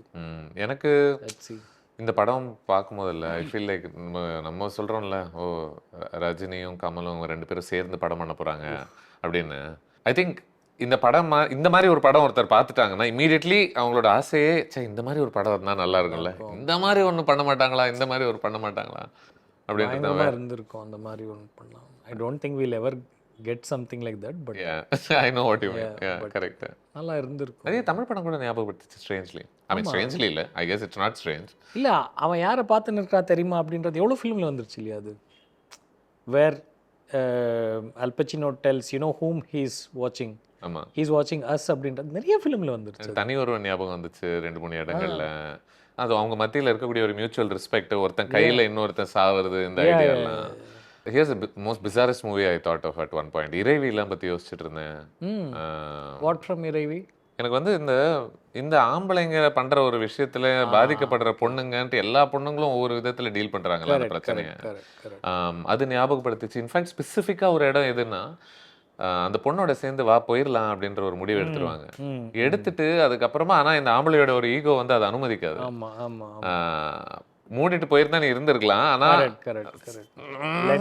இந்த படம் பார்க்கும்போதில்ல ஐ ஃபீல் லைக் நம்ம சொல்கிறோம்ல ரஜினியும் கமலும் ரெண்டு பேரும் சேர்ந்து படம் பண்ண போகிறாங்க அப்படின்னு. ஐ திங்க் இந்த மாதிரி ஒரு படம் ஒருத்தர் பார்த்துட்டாங்கன்னா இமீடியட்லி அவங்களோட ஆசையே இந்த மாதிரி ஒரு படம் இருந்தால் நல்லா இருக்கும்ல, இந்த மாதிரி ஒன்று பண்ண மாட்டாங்களா, இந்த மாதிரி ஒரு பண்ண மாட்டாங்களா அப்படின்னு இருந்திருக்கும். அந்த மாதிரி ஒன்று பண்ணலாம். I don't think will ever get something like that, but I know what you mean. Yeah, correct. நல்லா இருந்திருக்கும். நிறைய தமிழ் படம் கூட ஞாபகப்படுத்துச்சு strangely. I mean strangely இல்ல, I guess it's not strange. இல்ல அவன் யாரை பார்த்து நிற்கிறா தெரியுமா அப்படின்றது எவ்வளோ ஃபிலிமில் வந்துருச்சு இல்லையா அது. Where Al Pacino tells you know whom he is watching. ஆமா. He is watching us அப்படின்றது நிறைய ஃபிலிமில் வந்துருச்சு. தனி ஒருவன் ஞாபகம் வந்துச்சு 2-3 இடங்கள்ல. அது அவங்க மத்தியில் இருக்கக்கூடிய ஒரு மியூச்சுவல் ரெஸ்பெக்ட், ஒருத்தன் கையில் இன்னொருத்தன் சாவுறது, இந்த ஐடியாலாம். Here's the most bizarrest movie I thought of at one point. இறைவிலாம் பற்றி யோசிச்சுட்டு இருந்தேன். What from இறைவி? எனக்கு வந்து இந்த ஆம்பளைங்க பண்ற ஒரு விஷயத்துல பாதிக்கப்படுற பொண்ணுங்கன்ட்டு எல்லா பொண்ணுங்களும் ஒவ்வொரு விதத்துல டீல் பண்றாங்களா அந்த பிரச்சனையை, அது ஞாபகப்படுத்துச்சு. இன்ஃபேக்ட் ஸ்பெசிஃபிக்கா ஒரு இடம் எதுன்னா அந்த பொண்ணோட சேர்ந்து வா போயிடலாம் அப்படின்ற ஒரு முடிவு எடுத்துருவாங்க. எடுத்துட்டு அதுக்கப்புறமா ஆனா இந்த ஆம்பளையோட ஒரு ஈகோ வந்து அதை அனுமதிக்காது. மூடிட்டு போயிருந்தா நீ இருந்திருக்கலாம், ஆனா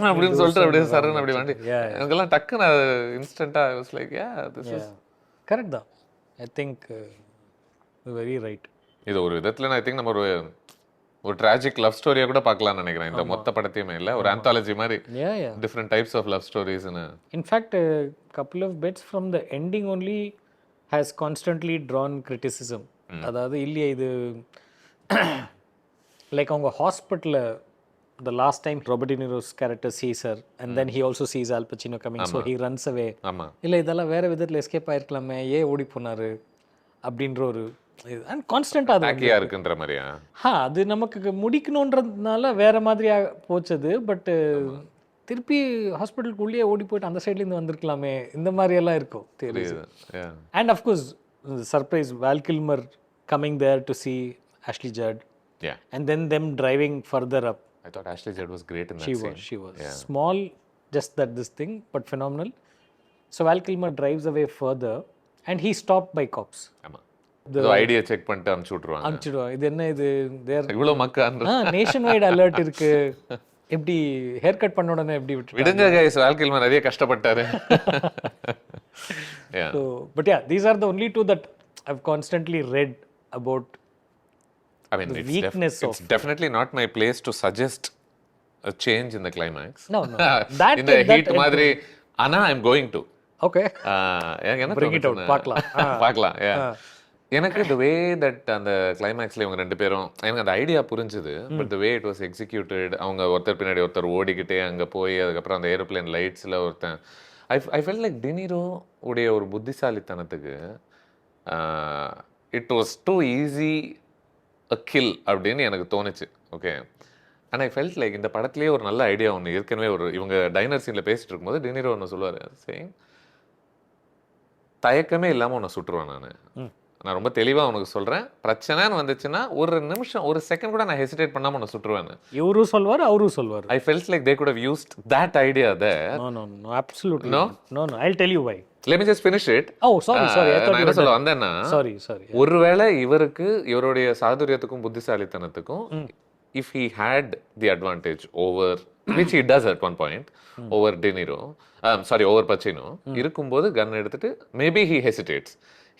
அப்படின்னு சொல்லிட்டு அப்படியே சரன் அப்படி வாண்டி எனக்கெல்லாம் டக்குன்னு இன்ஸ்டன்டா I was like yeah this is correct தான். I think very right. இது ஒரு விதத்துல ஐ திங்க் நம்ம ஒரு ட்ராஜிக் லவ் ஸ்டோரியா கூட பார்க்கலாம்னு நினைக்கிறேன். இந்த மொத்த படத்தையுமே இல்ல, ஒரு ஆந்தாலஜி மாதிரி டிஃபரெண்ட் டைப்ஸ் ஆஃப் லவ் ஸ்டோரிஸ்னு. In fact couple of bits from the ending only has constantly drawn criticism. அதாவது இல்லையா இது like அவங்க ஹாஸ்பிட்டலில் the last time Robert De Niro's character sees her and then he also sees Al Pacino coming, so he runs away. இல்லை இதெல்லாம் வேற விதத்தில் escape ஆயிருக்கலாமே, ஏன் ஓடி போனாரு அப்படின்ற ஒரு அண்ட் கான்ஸ்டன்டாக அது இருக்குன்ற மாதிரியா அது நமக்கு முடிக்கணுன்றதுனால வேற மாதிரியா போச்சது. பட் திருப்பி ஹாஸ்பிட்டலுக்குள்ளேயே ஓடி போயிட்டு அந்த சைட்லேருந்து வந்திருக்கலாமே, இந்த மாதிரியெல்லாம் இருக்கும் தெரியுது. And of course surprise Val Kilmer coming there to see Ashley Judd. Yeah. And then them driving further up. I thought Ashley Judd was great in that scene. She was. Yeah. Small, just that this thing, but phenomenal. So Val Kilmer drives away further and he's stopped by cops. ஆமா. The idea check பண்ணிட்டு அனுப்பிச்சு விட்டுருவாங்க. இது என்ன இது இவ்வளோ மக்கள் nation wide alert இருக்கு. எப்படி ஹேர் கட் பண்ண உடனே எப்படி விடுங்க கைஸ், Val Kilmer நிறைய கஷ்டப்பட்டாரு. Yeah. So, but yeah, these are the only two that I've constantly read about. I mean, it's definitely not my place to suggest a change in the climax. No. That in the heat madri ana I'm going to. Okay. Bring it out. பார்க்கலாம். Yeah. எனக்கு the way that அந்த கிளைமேக்ஸ்ல இவங்க ரெண்டு பேரும் எனக்கு அந்த idea புரிஞ்சுது. But the way it was executed, அவங்க ஒருத்தர் பின்னாடி ஒருத்தர் ஓடிக்கிட்டே அங்க போய் அதுக்கப்புறம் அந்த ஏரோப்ளேன் லைட்ஸ்ல ஒருத்தன் I felt like De Niro உடைய ஒரு புத்திசாலித்தனத்துக்கு it was too easy a kill அப்படின்னு எனக்கு தோணுச்சு. Okay, and I felt like இந்த படத்துலேயே ஒரு நல்ல ஐடியா ஒன்று ஏற்கனவே இவங்க டைனர் சீனில் பேசிட்டு இருக்கும்போது De Niro ஒன்று சொல்லுவார், சேயிங் தயக்கமே இல்லாமல் உன்னை சுட்டுருவேன், நான் ரொம்ப தெளிவாக உனக்கு சொல்கிறேன், பிரச்சனைன்னு வந்துச்சுன்னா ஒரு நிமிஷம் ஒரு செகண்ட் கூட நான் ஹெசிடேட் பண்ணாமல் உன்னை சுட்டுருவேன். இவரும் சொல்வார் அவரும் சொல்வார். I felt like they could have used that idea there. No, absolutely no. I'll tell you why. Let me just finish it. Oh, sorry. I thought you சொல்ல வந்தேன்னா sorry. ஒருவேளை இவருடைய சாதுரியத்துக்கும் புத்திசாலித்தனத்துக்கும் if he had the advantage over which he does at one point over De Niro, over Pacino, இருக்கும்போது கன் எடுத்துட்டு maybe he hesitates.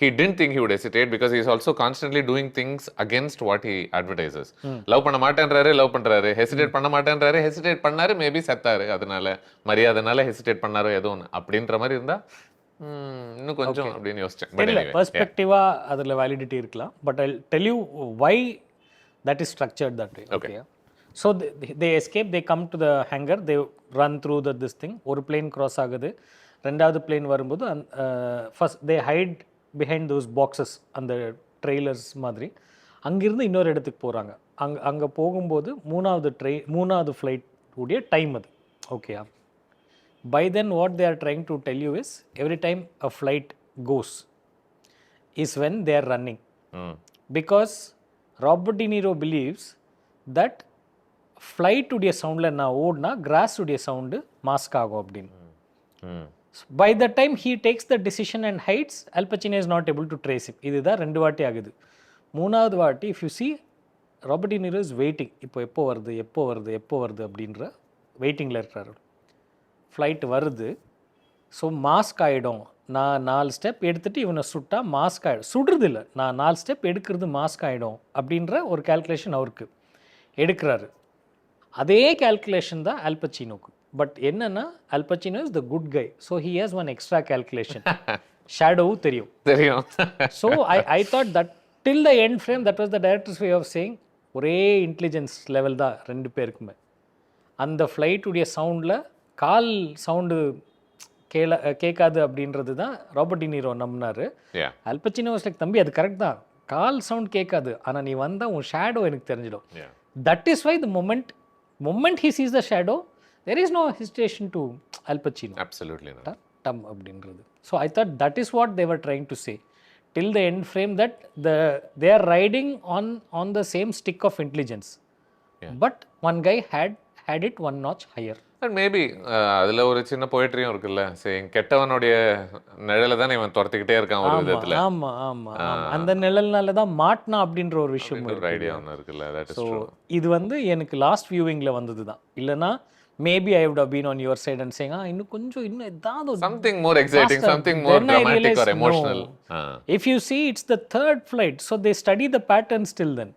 He didn't think he would hesitate because he is also constantly doing things against what he advertises. Love பண்ண மாட்டேன்றாரு, love பண்றாரு, hesitate பண்ண மாட்டேன்றாரு, hesitate பண்ணாரு, maybe செத்தாரு, அதனால மரியாதைனால hesitate பண்ணாரோ ஏதோ ஒன்று அப்படின்ற மாதிரி இருந்தா இன்னும் கொஞ்சம் அப்படின்னு யோசிச்சேன். தெரியல, பெர்ஸ்பெக்டிவா அதில் வேலிடிட்டி இருக்கலாம். But I tell you why that is structured that way. Okay, so they escape, they come to the hangar, they run through the this thing. ஒரு பிளேன் கிராஸ் ஆகுது, ரெண்டாவது பிளேன் வரும்போது first they hide behind those boxes, அந்த trailers மாதிரி. அங்கிருந்து இன்னொரு இடத்துக்கு போகிறாங்க. அங்கே போகும்போது மூணாவது ஃப்ளைட் உடைய டைம் அது. ஓகேயா? By then what they are trying to tell you is every time a flight goes is when they are running. Because Robert De Niro believes that flight உடைய சவுண்டில் நான் ஓடினா கிராஸ் உடைய சவுண்டு மாஸ்க் ஆகும் அப்படின்னு. By the time he takes the decision and hides, Al Pacino is not able to trace him. இதுதான் 2 வாட்டி ஆகுது. மூணாவது வாட்டி if you see, Robert De Niro is waiting. இப்போ எப்போ வருது அப்படின்ற வெயிட்டிங்கில் இருக்கிறாரு. ஃப்ளைட் வருது, ஸோ மாஸ்க் ஆகிடும். நான் 4 ஸ்டெப் எடுத்துகிட்டு இவனை சுட்டா மாஸ்க் ஆகிடும். சுடுறது இல்லை, நான் 4 ஸ்டெப் எடுக்கிறது மாஸ்க் ஆகிடும் அப்படின்ற ஒரு கேல்குலேஷன் அவருக்கு எடுக்கிறாரு. அதே கேல்குலேஷன் தான் ஆல் பச்சினோக்கு. பட் என்னன்னா, Al Pacino is the good guy, so he has one extra calculation. ஷேடோவும் தெரியும். So I thought that till the end frame that was the director's way of saying ஒரே intelligence level தான் 2 பேருக்குமே. அந்த ஃப்ளைட்டுடைய சவுண்டில் கால் sound கேட்காது அப்படின்றது தான் ராபர்ட் டி நீரோ நம்பினாரு. அல் பச்சினோ வாஸ் லைக், தம்பி அது கரெக்ட் தான், கால் சவுண்ட் கேட்காது, ஆனால் நீ வந்தால் உன் ஷேடோ எனக்கு தெரிஞ்சிடும். That is why the moment he sees the shadow there is no hesitation to Al Pacino. Absolutely dumb அப்படின்றது. So I thought that is what they were trying to say till the end frame, that they are riding on the same stick of intelligence. But one guy had it one notch higher. And maybe அதுல ஒரு சின்ன போயட்ரியும் இருக்குல்ல, saying கெட்டவனுடைய நிழல தான் இவன் துரத்திக்கிட்டே இருக்கான் ஒரு விதத்துல. ஆமா ஆமா, அந்த நிழல்னால தான் மாட்னா அப்படின்ற ஒரு விஷயம் ஒரு ஐடியா ஒன்று இருக்குல்ல. That is true. இது வந்து எனக்கு லாஸ்ட் வியூவிங்ல வந்தது தான். இல்லனா maybe I would have been on your side and saying இன்னும் கொஞ்சம் இன்னும் ஏதாவது something more exciting, something more dramatic or emotional. If you see, it's the 3rd flight, so they study the patterns till then.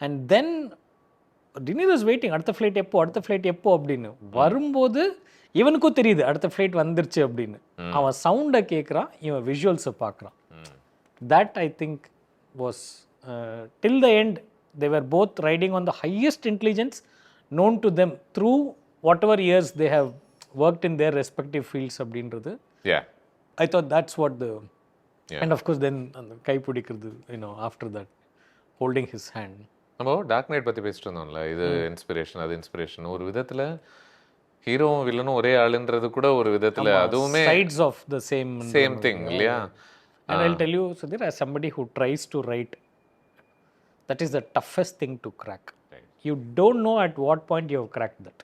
And then Dinner was waiting, அடுத்த flight எப்போ அப்படின்னு வரும்போது இவனுக்கும் தெரியுது அடுத்த ஃப்ளைட் வந்துருச்சு அப்படின்னு. அவன் சவுண்டை கேட்குறான், இவன் விஷுவல்ஸை பார்க்குறான். That I think was till the end they were both riding on the highest intelligence known to them through whatever years they have worked in their respective fields அப்படின்றது. I thought that's what the and of course then அந்த கை பிடிக்கிறது, after that holding his hand. நம்ம dark night பற்றி பேசிட்டு இருந்தோம்ல, இது inspiration அது inspiration. ஒரு விதத்தில் ஹீரோவும் வில்லனும் ஒரே ஆளுன்றது கூட ஒரு விதத்தில் அதுவுமே sides of the same thing இல்லையா? And I'll tell you, Sudhir, as somebody who tries to write, that is the toughest thing to crack. You don't know at what point you have cracked that.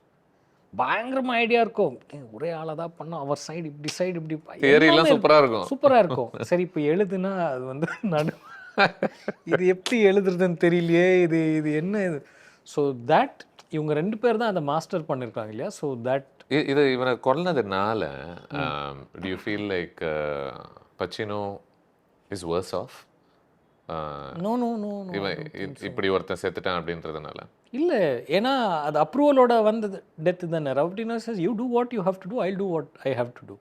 பயங்கரமா idea இருக்கும், ஒரே ஆளாதான் பண்ணோம், அவர் side இப்படி தியரிலாம் சூப்பரா இருக்கும். சரி, இப்போ எழுதுனா அது வந்து இது எப்படி எழுதுறதுன்னு தெரியலையே, இது என்ன இது. ஸோ தட் இவங்க 2 பேர் தான் அதை மாஸ்டர் பண்ணியிருக்காங்க இல்லையா? ஸோ தட் இது இவனை கொல்லதுனால do you feel like Pacino is worse off? No இப்படி ஒருத்தன் செத்துட்டான் அப்படின்றதுனால இல்லை, ஏன்னா அது அப்ரூவலோட வந்தது டெத்து தானே. ரவுடினா says you do what you have to do, I'll do what I have to do.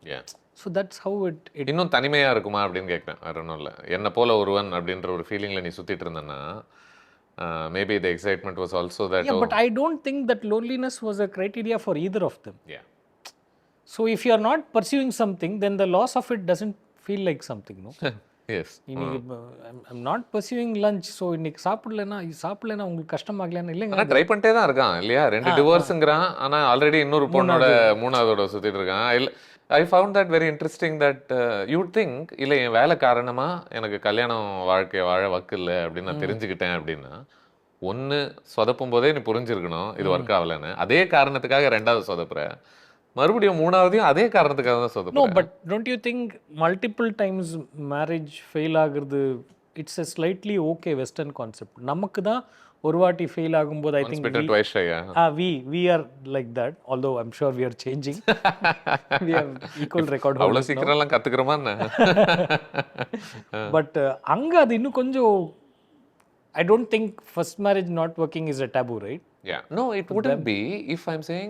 So that's how it இன்னும் தனிமையா இருக்குமா அப்படின்னு கேட்குறேன். வரணும் இல்லை, என்ன போல ஒருவன் அப்படின்ற ஒரு ஃபீலிங்ல நீ சுத்திட்டு இருந்தேன்னா maybe the excitement was also that. But I don't think that loneliness was a criteria for either of them. So if you are not pursuing something, then the loss of it doesn't feel like something, no? Yes. I'm not pursuing lunch, so இன்னைக்கு சாப்பிடலனா உங்களுக்கு கஷ்டமாகலன்னா இல்லைங்க. ஆனா try பண்ணிட்டே தான் இருக்கான் இல்லையா? 2 டிவோர்ஸ்ங்கறான், ஆனா already இன்னொரு பொண்ணோட மூணாவதோட சுத்திட்டு இருக்கான். I found that very interesting that you would think இல்லை என் வேலை காரணமா எனக்கு கல்யாணம் வாழ்க்கை வாழ வக்கு இல்லை அப்படின்னு நான் தெரிஞ்சுக்கிட்டேன் அப்படின்னா, ஒன்று சொதப்பும் போதே நீ புரிஞ்சிருக்கணும் இது ஒர்க் ஆகலைன்னு. அதே காரணத்துக்காக 2வது சொதப்புற, மறுபடியும் 3வதையும் அதே காரணத்துக்காக தான் சொதப்புற. No, but don't you think multiple times marriage fail ஆகுறது, it's a slightly okay western concept. நமக்கு தான் ஒரு வாட்டி ஃபெயில் ஆகும்போது ஐ Once think bitten, twice shy. we are like that, although I'm sure we are changing. We have equal record அவ்வளோ holders now. சீக்கிரம்லாம் கற்றுக்கிறோமா என்ன? But அங்க அது இன்னும் கொஞ்சம் I don't think first marriage not working is a taboo, right? Yeah. No, it wouldn't be if I'm saying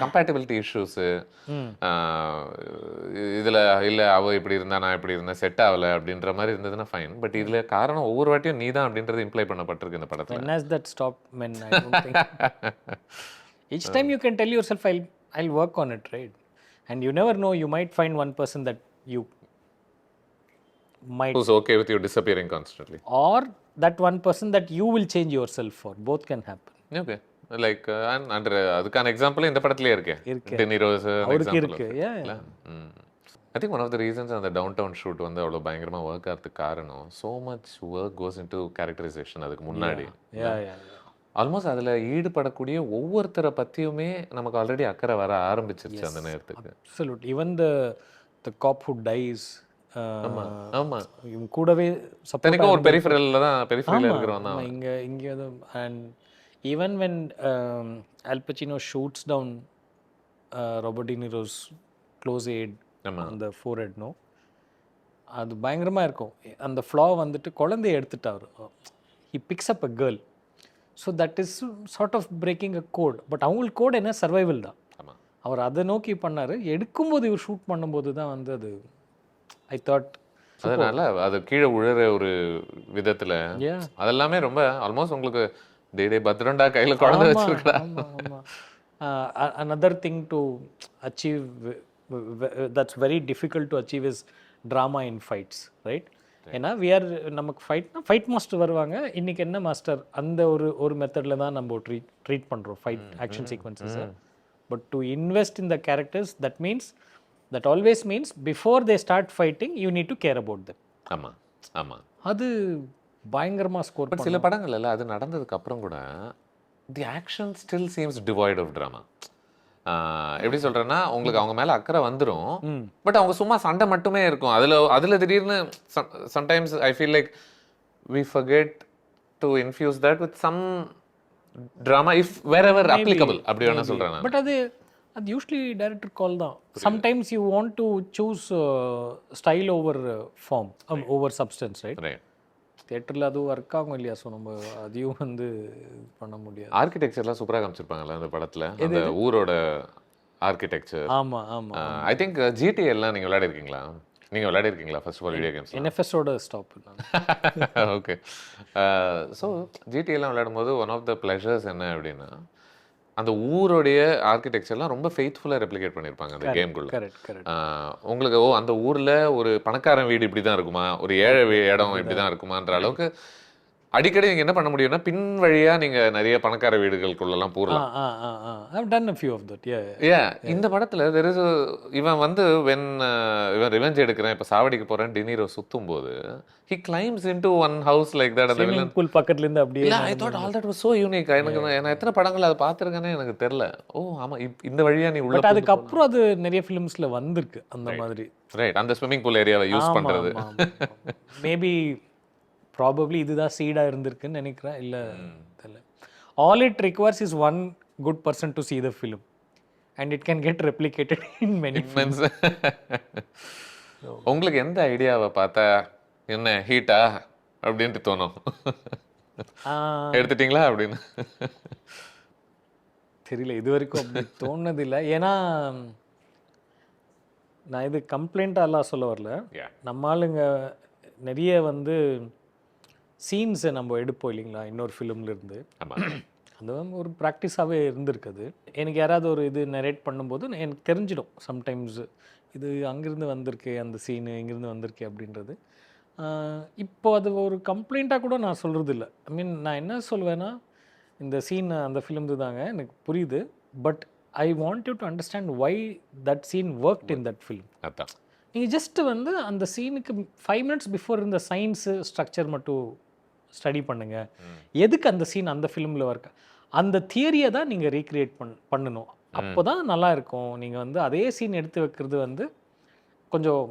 compatibility issues. இதில் இல்லை அவள் இப்படி இருந்தா நான் இப்படி இருந்தேன் செட் ஆகலை அப்படின்ற மாதிரி இருந்ததுன்னா ஃபைன். பட் இதில் காரணம் ஒவ்வொரு வாட்டியும் நீ தான் அப்படின்றது இம்ப்ளை பண்ணப்பட்டிருக்கு இந்த படத்தில். When has that stopped men? I don't think. Each time you can tell yourself, I'll work on it, right? And you never know, you might find one person that you might... Who's okay with you disappearing constantly. Or that one person that you will change yourself for. Both can happen. Okay. Like and அதுக்கான example இந்த படத்துலயே இருக்கு. டெனிரோஸ் அவருக்கு இருக்கு. I think one of the reasons அந்த down down shoot வந்து அவ்வளோ பயங்கரமாக work ஆகிறதுக்கு காரணம் so much work goes into characterization. அதுக்கு முன்னாடி ஆல்மோஸ்ட் அதில் ஈடுபடக்கூடிய ஒவ்வொருத்தரை பற்றியுமே நமக்கு ஆல்ரெடி அக்கறை வர ஆரம்பிச்சிருச்சு அந்த நேரத்துக்கு. Absolutely. Even the cop who dies, ஆமா இவங்க கூடவே சப்போர்ட் ஒரு பெரிஃபரல்ல தான் பெரிஃபரல்ல இருக்கிறவன் தான் இங்க and even when Al Pacino shoots down Robert De Niro's close aid on the forehead, no, அது பயங்கரமா இருக்கும். அந்த ஃப்ளா வந்துட்டு குழந்தையை எடுத்துட்டாரு. he picks up a girl, so that is sort of breaking a code. but அவங்களுக்கு கோட் என்ன survival தான். அவர் அதை நோக்கி பண்ணாரு. எடுக்கும்போது இவர் ஷூட் பண்ணும்போது தான் வந்து அது I thought அதனால அது கீழே விழுற ஒரு விதத்துல அதெல்லாமே ரொம்ப ஆல்மோஸ்ட் உங்களுக்கு டே பத்ரண்டா கையில குழந்தை வச்சிருக்கா. Another thing to achieve that's very difficult to achieve is drama in fights, right? ஏன்னா நமக்கு ஃபைட் மாஸ்டர் வருவாங்க. இன்னைக்கு என்ன மாஸ்டர் அந்த ஒரு மெத்தட்ல தான் நம்ம ட்ரீட் பண்றோம் fight action sequences. But to invest in the characters that always means before they start fighting you need to care about them. ஆமா அது பயங்கரமா ஸ்கோர் பண்ண. சில படங்கள் எல்லாம் அது நடந்ததுக்கு அப்புறம் கூட the action still seems devoid of drama. எப்படி சொல்றேன்னா உங்களுக்கு அவங்க மேல அக்கறை வந்துரும். பட் அவங்க சும்மா சண்டை மட்டுமே இருக்கும். அதுல திடீர்னு sometimes I feel like we forget to infuse that with some drama if wherever applicable. அப்படி வேணா சொல்றேன் நான். பட் அது யூஸ்வலி டைரக்டர் கால் தான். Sometimes you want to choose style over form over substance, right? தியேட்டரில் அது ஒர்க் ஆகும் இல்லையா? ஸோ நம்ம அதையும் வந்து பண்ண முடியாது. ஆர்கிடெக்சர்லாம் சூப்பராக காமிச்சிருப்பாங்கல்ல அந்த படத்தில், அந்த ஊரோட ஆர்கிடெக்சர். ஆமாம். ஐ திங்க் ஜிடி எல்லாம் நீங்கள் விளையாடிருக்கீங்களா? First of all video games என்எஃப்எஸோட ஸ்டாப். ஓகே. ஸோ ஜிடி எல்லாம் விளையாடும் போது ஒன் ஆஃப் த ப்ளஷர்ஸ் என்ன அப்படின்னா அந்த ஊருடைய ஆர்கிடெக்சர்லாம் ரொம்ப ஃபெய்த்ஃபுல்லாக ரெப்ளிகேட் பண்ணியிருப்பாங்க அந்த கேம்குள்ள. உங்களுக்கு அந்த ஊரில் ஒரு பணக்காரன் வீடு இப்படி தான் இருக்குமா, ஒரு ஏழை இடம் இப்படி தான் இருக்குமான்ற அளவுக்கு அடிக்கடி நீங்கள் என்ன பண்ண முடியும்னா பின் வழியாக நீங்கள் நிறைய பணக்கார வீடுகளுக்குள்ளெல்லாம் போகலாம். இந்த படத்தில் இவன் வந்து இவன் ரிவெஞ்ச் எடுக்கிறேன் இப்போ சாவடிக்கு போகிறேன் டினீரோ சுற்றும் போது he climbs into one house like that. அந்த வில்லன் பூல் பக்கத்துல இருந்து அப்படியே. I thought all that was so unique. நான் எத்தனை படங்கள் அதை பார்த்துருக்கேனே எனக்கு தெரியல. ஓ ஆமாம், இந்த வழியாக நீ உள்ள. அதுக்கப்புறம் அது நிறைய ஃபிலிம்ஸ்ல வந்திருக்கு அந்த மாதிரி. ரைட், அந்த ஸ்விம்மிங் பூல் ஏரியாவை யூஸ் பண்ணுறது. மேபி ப்ராபப்ளி இதுதான் சீடா இருந்திருக்குன்னு நினைக்கிறேன். இல்லை தெரியல. All it requires is one good person to see the film and it can get replicated in many films. உங்களுக்கு எந்த ஐடியாவை பார்த்தா என்ன ஹீட்டா அப்படின்ட்டு தோணும், எடுத்துட்டீங்களா அப்படின்னு? தெரியல, இது வரைக்கும் அப்படி தோணுதில்லை. ஏன்னா நான் இது கம்ப்ளைண்ட்டாலாம் சொல்ல வரல. நம்ம ஆளுங்க நிறைய வந்து சீன்ஸை நம்ம எடுப்போம் இல்லைங்களா இன்னொரு ஃபிலிம்லேருந்து. அது வந்து ஒரு ப்ராக்டிஸாகவே இருந்திருக்குது. எனக்கு யாராவது ஒரு இது நரேட் பண்ணும்போது எனக்கு தெரிஞ்சிடும் சம்டைம்ஸ் இது அங்கேருந்து வந்திருக்கு, அந்த சீனு இங்கேருந்து வந்திருக்கு அப்படின்றது. இப்போ அது ஒரு கம்ப்ளைண்ட்டாக கூட நான் சொல்கிறது இல்லை. ஐ மீன் நான் என்ன சொல்வேன்னா, இந்த சீன் அந்த ஃபிலிம் தாங்க எனக்கு புரியுது, but I want you to understand why that scene worked in that film. நீங்கள் ஜஸ்ட்டு வந்து அந்த சீனுக்கு 5 minutes பிஃபோர் இருந்த சயின்ஸு ஸ்ட்ரக்சர் மட்டும் ஸ்டடி பண்ணுங்கள். எதுக்கு அந்த சீன் அந்த ஃபிலிமில் ஒர்க், அந்த தியரியை தான் நீங்கள் ரீக்ரியேட் பண்ணணும். அப்போ தான் நல்லா இருக்கும். நீங்கள் வந்து அதே சீன் எடுத்து வைக்கிறது வந்து கொஞ்சம்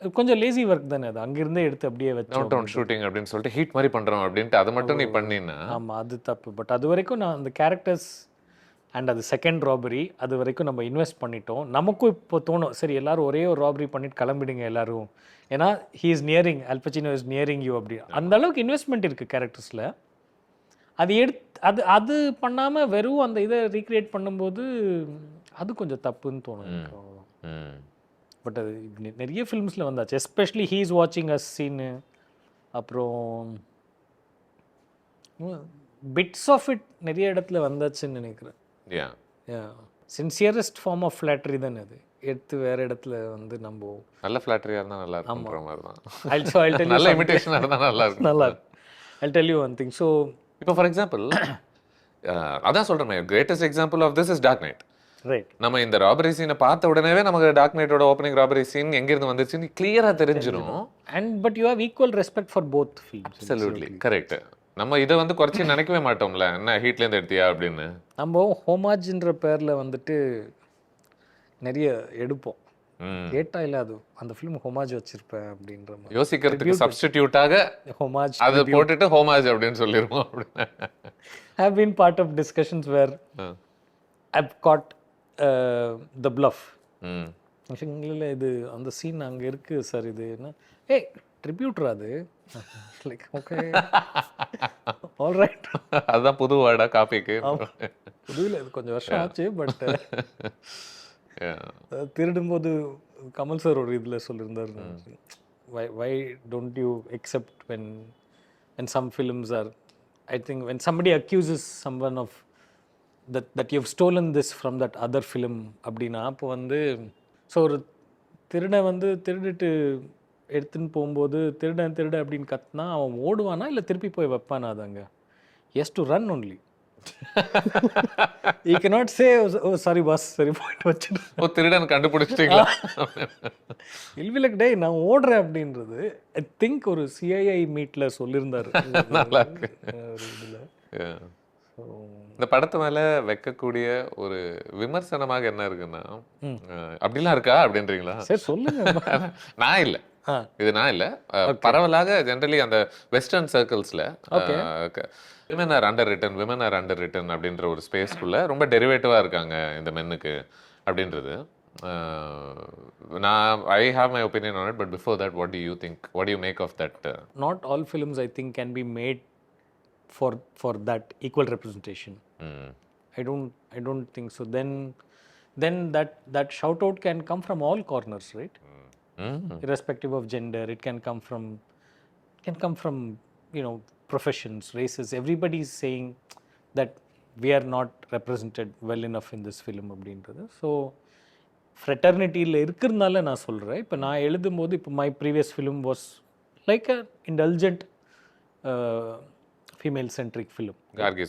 கொஞ்சம் லேசி ஒர்க் தானே அது, அங்கிருந்தே எடுத்து அப்படியே வச்சோம். டவுன் டவுன் ஷூட்டிங் அப்படின்னு சொல்லிட்டு ஹீட் மாதிரி பண்றோம் அப்படின்ட்டு அதை மட்டும் நீ பண்ணினா ஆமாம், அது தப்பு. பட் அது வரைக்கும் நான் அந்த கேரக்டர்ஸ் அண்ட் அது செகண்ட் ராபரி அது வரைக்கும் நம்ம இன்வெஸ்ட் பண்ணிட்டோம். நமக்கும் இப்போ தோணும், சரி எல்லாரும் ஒரே ஒரு ராபரி பண்ணிட்டு கிளம்பிடுங்க எல்லாரும், ஏன்னா he is nearing, Al Pacino is nearing you அப்படி. அந்த அளவுக்கு இன்வெஸ்ட்மெண்ட் இருக்குது கேரக்டர்ஸில். அது அது அது பண்ணாமல் வெறும் அந்த இதை ரீக்ரியேட் பண்ணும்போது அது கொஞ்சம் தப்புன்னு தோணும் எனக்கு, அவ்வளோதான். பட் அது நிறைய ஃபிலிம்ஸில் வந்தாச்சு, எஸ்பெஷலி ஹீ இஸ் வாட்சிங் அஸ் சீனு, அப்புறம் பிட்ஸ் ஆஃப் இட் நிறைய இடத்துல வந்தாச்சுன்னு நினைக்கிறேன். சின்சியரஸ்ட் ஃபார்ம் ஆஃப் ஃப்ளாட்டரி தானே அது, எடுத்து வேற இடத்துல வந்து நம்ம நல்ல ஃப்ளாட்டரியாக இருந்தால் நல்லா இருக்கும்ன்ற மாதிரி தான். நல்ல இமிடேஷனாக இருந்தால் நல்லா இருக்கும். நல்லா இருக்கும். I'll tell you one thing. So இப்போ ஃபார் எக்ஸாம்பிள் அதான் சொல்கிறேன், greatest example of this is dark night. Right. நம்ம இந்த ராபரி சீனை பார்த்த உடனே நமக்கு டார்க் நைட்டோட ஓப்பனிங் ராபரி சீன் எங்கேருந்து வந்துச்சுன்னு கிளியராக தெரிஞ்சிடும். And but you have equal respect for both films. Absolutely correct. நம்ம இதை வந்து குறைச்சி நினைக்கவே மாட்டோம்ல, என்ன ஹீட்லேருந்து எடுத்தியா அப்படின்னு. நம்ம ஹோமாஜ்ன்ற பேரில் வந்துட்டு நிறைய எடுப்போம், கேட்டா இல்லை அது அந்த ஃபிலிம் ஹோமாஜ் வச்சிருப்பேன் அப்படின்ற மாதிரி யோசிக்கிறதுக்கு சப்ஸ்டிடியூட்டாக ஹோமாஜ் அதை போட்டுட்டு ஹோமாஜ் அப்படின்னு சொல்லிடுவோம். அப்படின்னு have been part of discussions where I've caught the bluff. இல்லை இது அந்த சீன் அங்கே இருக்குது சார், இது என்ன ஏய் ட்ரிபியூட்ரா அது, லைக் ஓகே ஆல் ரைட். அதுதான் புது வேர்டா காப்பிக்கு. புதுவில் இது கொஞ்சம் வருஷம் ஆச்சு. பட் திருடும்போது கமல் சார் ஒரு இதில் சொல்லியிருந்தார், why don't you accept when some films are, I think when somebody accuses someone of that you've stolen this from that other film அப்படின்னா, அப்போ வந்து ஸோ ஒரு திருடனை வந்து திருடிட்டு எடுத்துன்னு போகும்போது திருடன் அப்படின்னு கத்துனா அவன் ஓடுவானா இல்லை திருப்பி போய் வைப்பானா? அது அங்கே yes to run only. He cannot say oh sorry boss, சரி போயிட்டு வச்சுட்டு ஓ திருடன் கண்டுபிடிச்சிட்டீங்களா இல்விலக் டே நான் ஓடுறேன் அப்படின்றது ஐ திங்க் ஒரு சிஐஐ மீட்டில் சொல்லியிருந்தாரு. நல்லா இருக்கு. இந்த படத்து மேல வைக்கக்கூடிய ஒரு விமர்சனமாக என்ன இருக்குன்னா, அப்படிலாம் இருக்கா அப்படின்றீங்களா? சரி சொல்லுங்க. நான் இல்லை, இது நான் இல்லை, பரவலாக ஜென்ரலி அந்த வெஸ்டர்ன் சர்க்கிள்ஸ்ல விமன் ஆர் அண்டர் ரிட்டன் அப்படின்ற ஒரு ஸ்பேஸ்க்குள்ள ரொம்ப டெரிவேட்டிவா இருக்காங்க இந்த மென்னுக்கு அப்படின்றது. நான் I have my opinion on it, but before that what do you think, what do you make of that? Not all films I think can be made for that equal representation. I don't think so. Then that shout out can come from all corners, right? Irrespective of gender, it can come from you know professions, races. Everybody is saying that we are not represented well enough in this film அப்படின்றது. So ஃப்ரெட்டர்னிட்டியில் இருக்கிறதுனால நான் சொல்கிறேன். இப்போ நான் எழுதும்போது இப்போ my previous film was like a indulgent female centric film. Gargi.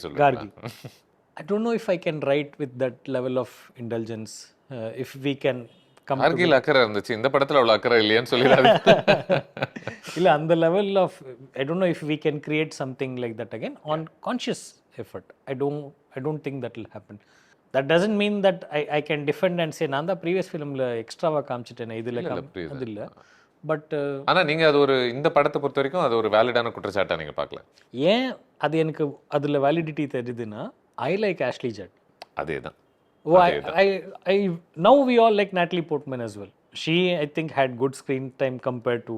I don't know if I can write with that level of indulgence. If we can come Gargi அக்கறை இருந்துச்சு, இந்த படத்துல அவ்வளவு அக்கறை இல்லையான்னு சொல்லிடாரு. இல்ல அந்த level of I don't know if we can create something like that again on conscious effort. I don't think that will happen. That doesn't mean that I can defend and say நான் தான் previous filmல எக்ஸ்ட்ராவா காமிச்சிட்டேன் இதுல அது இல்ல. But ஆனால் நீங்கள் அது ஒரு இந்த படத்தை பொறுத்த வரைக்கும் அது ஒரு வேலிடான குற்றச்சாட்டாக நீங்கள் பார்க்கல. ஏன் அது எனக்கு அதில் வேலிடிட்டி தெரியுதுன்னா, ஐ லைக் ஆஷ்லி ஜட். அதே தான். I now we all like Natalie Portman as well. She I think had good screen time compared to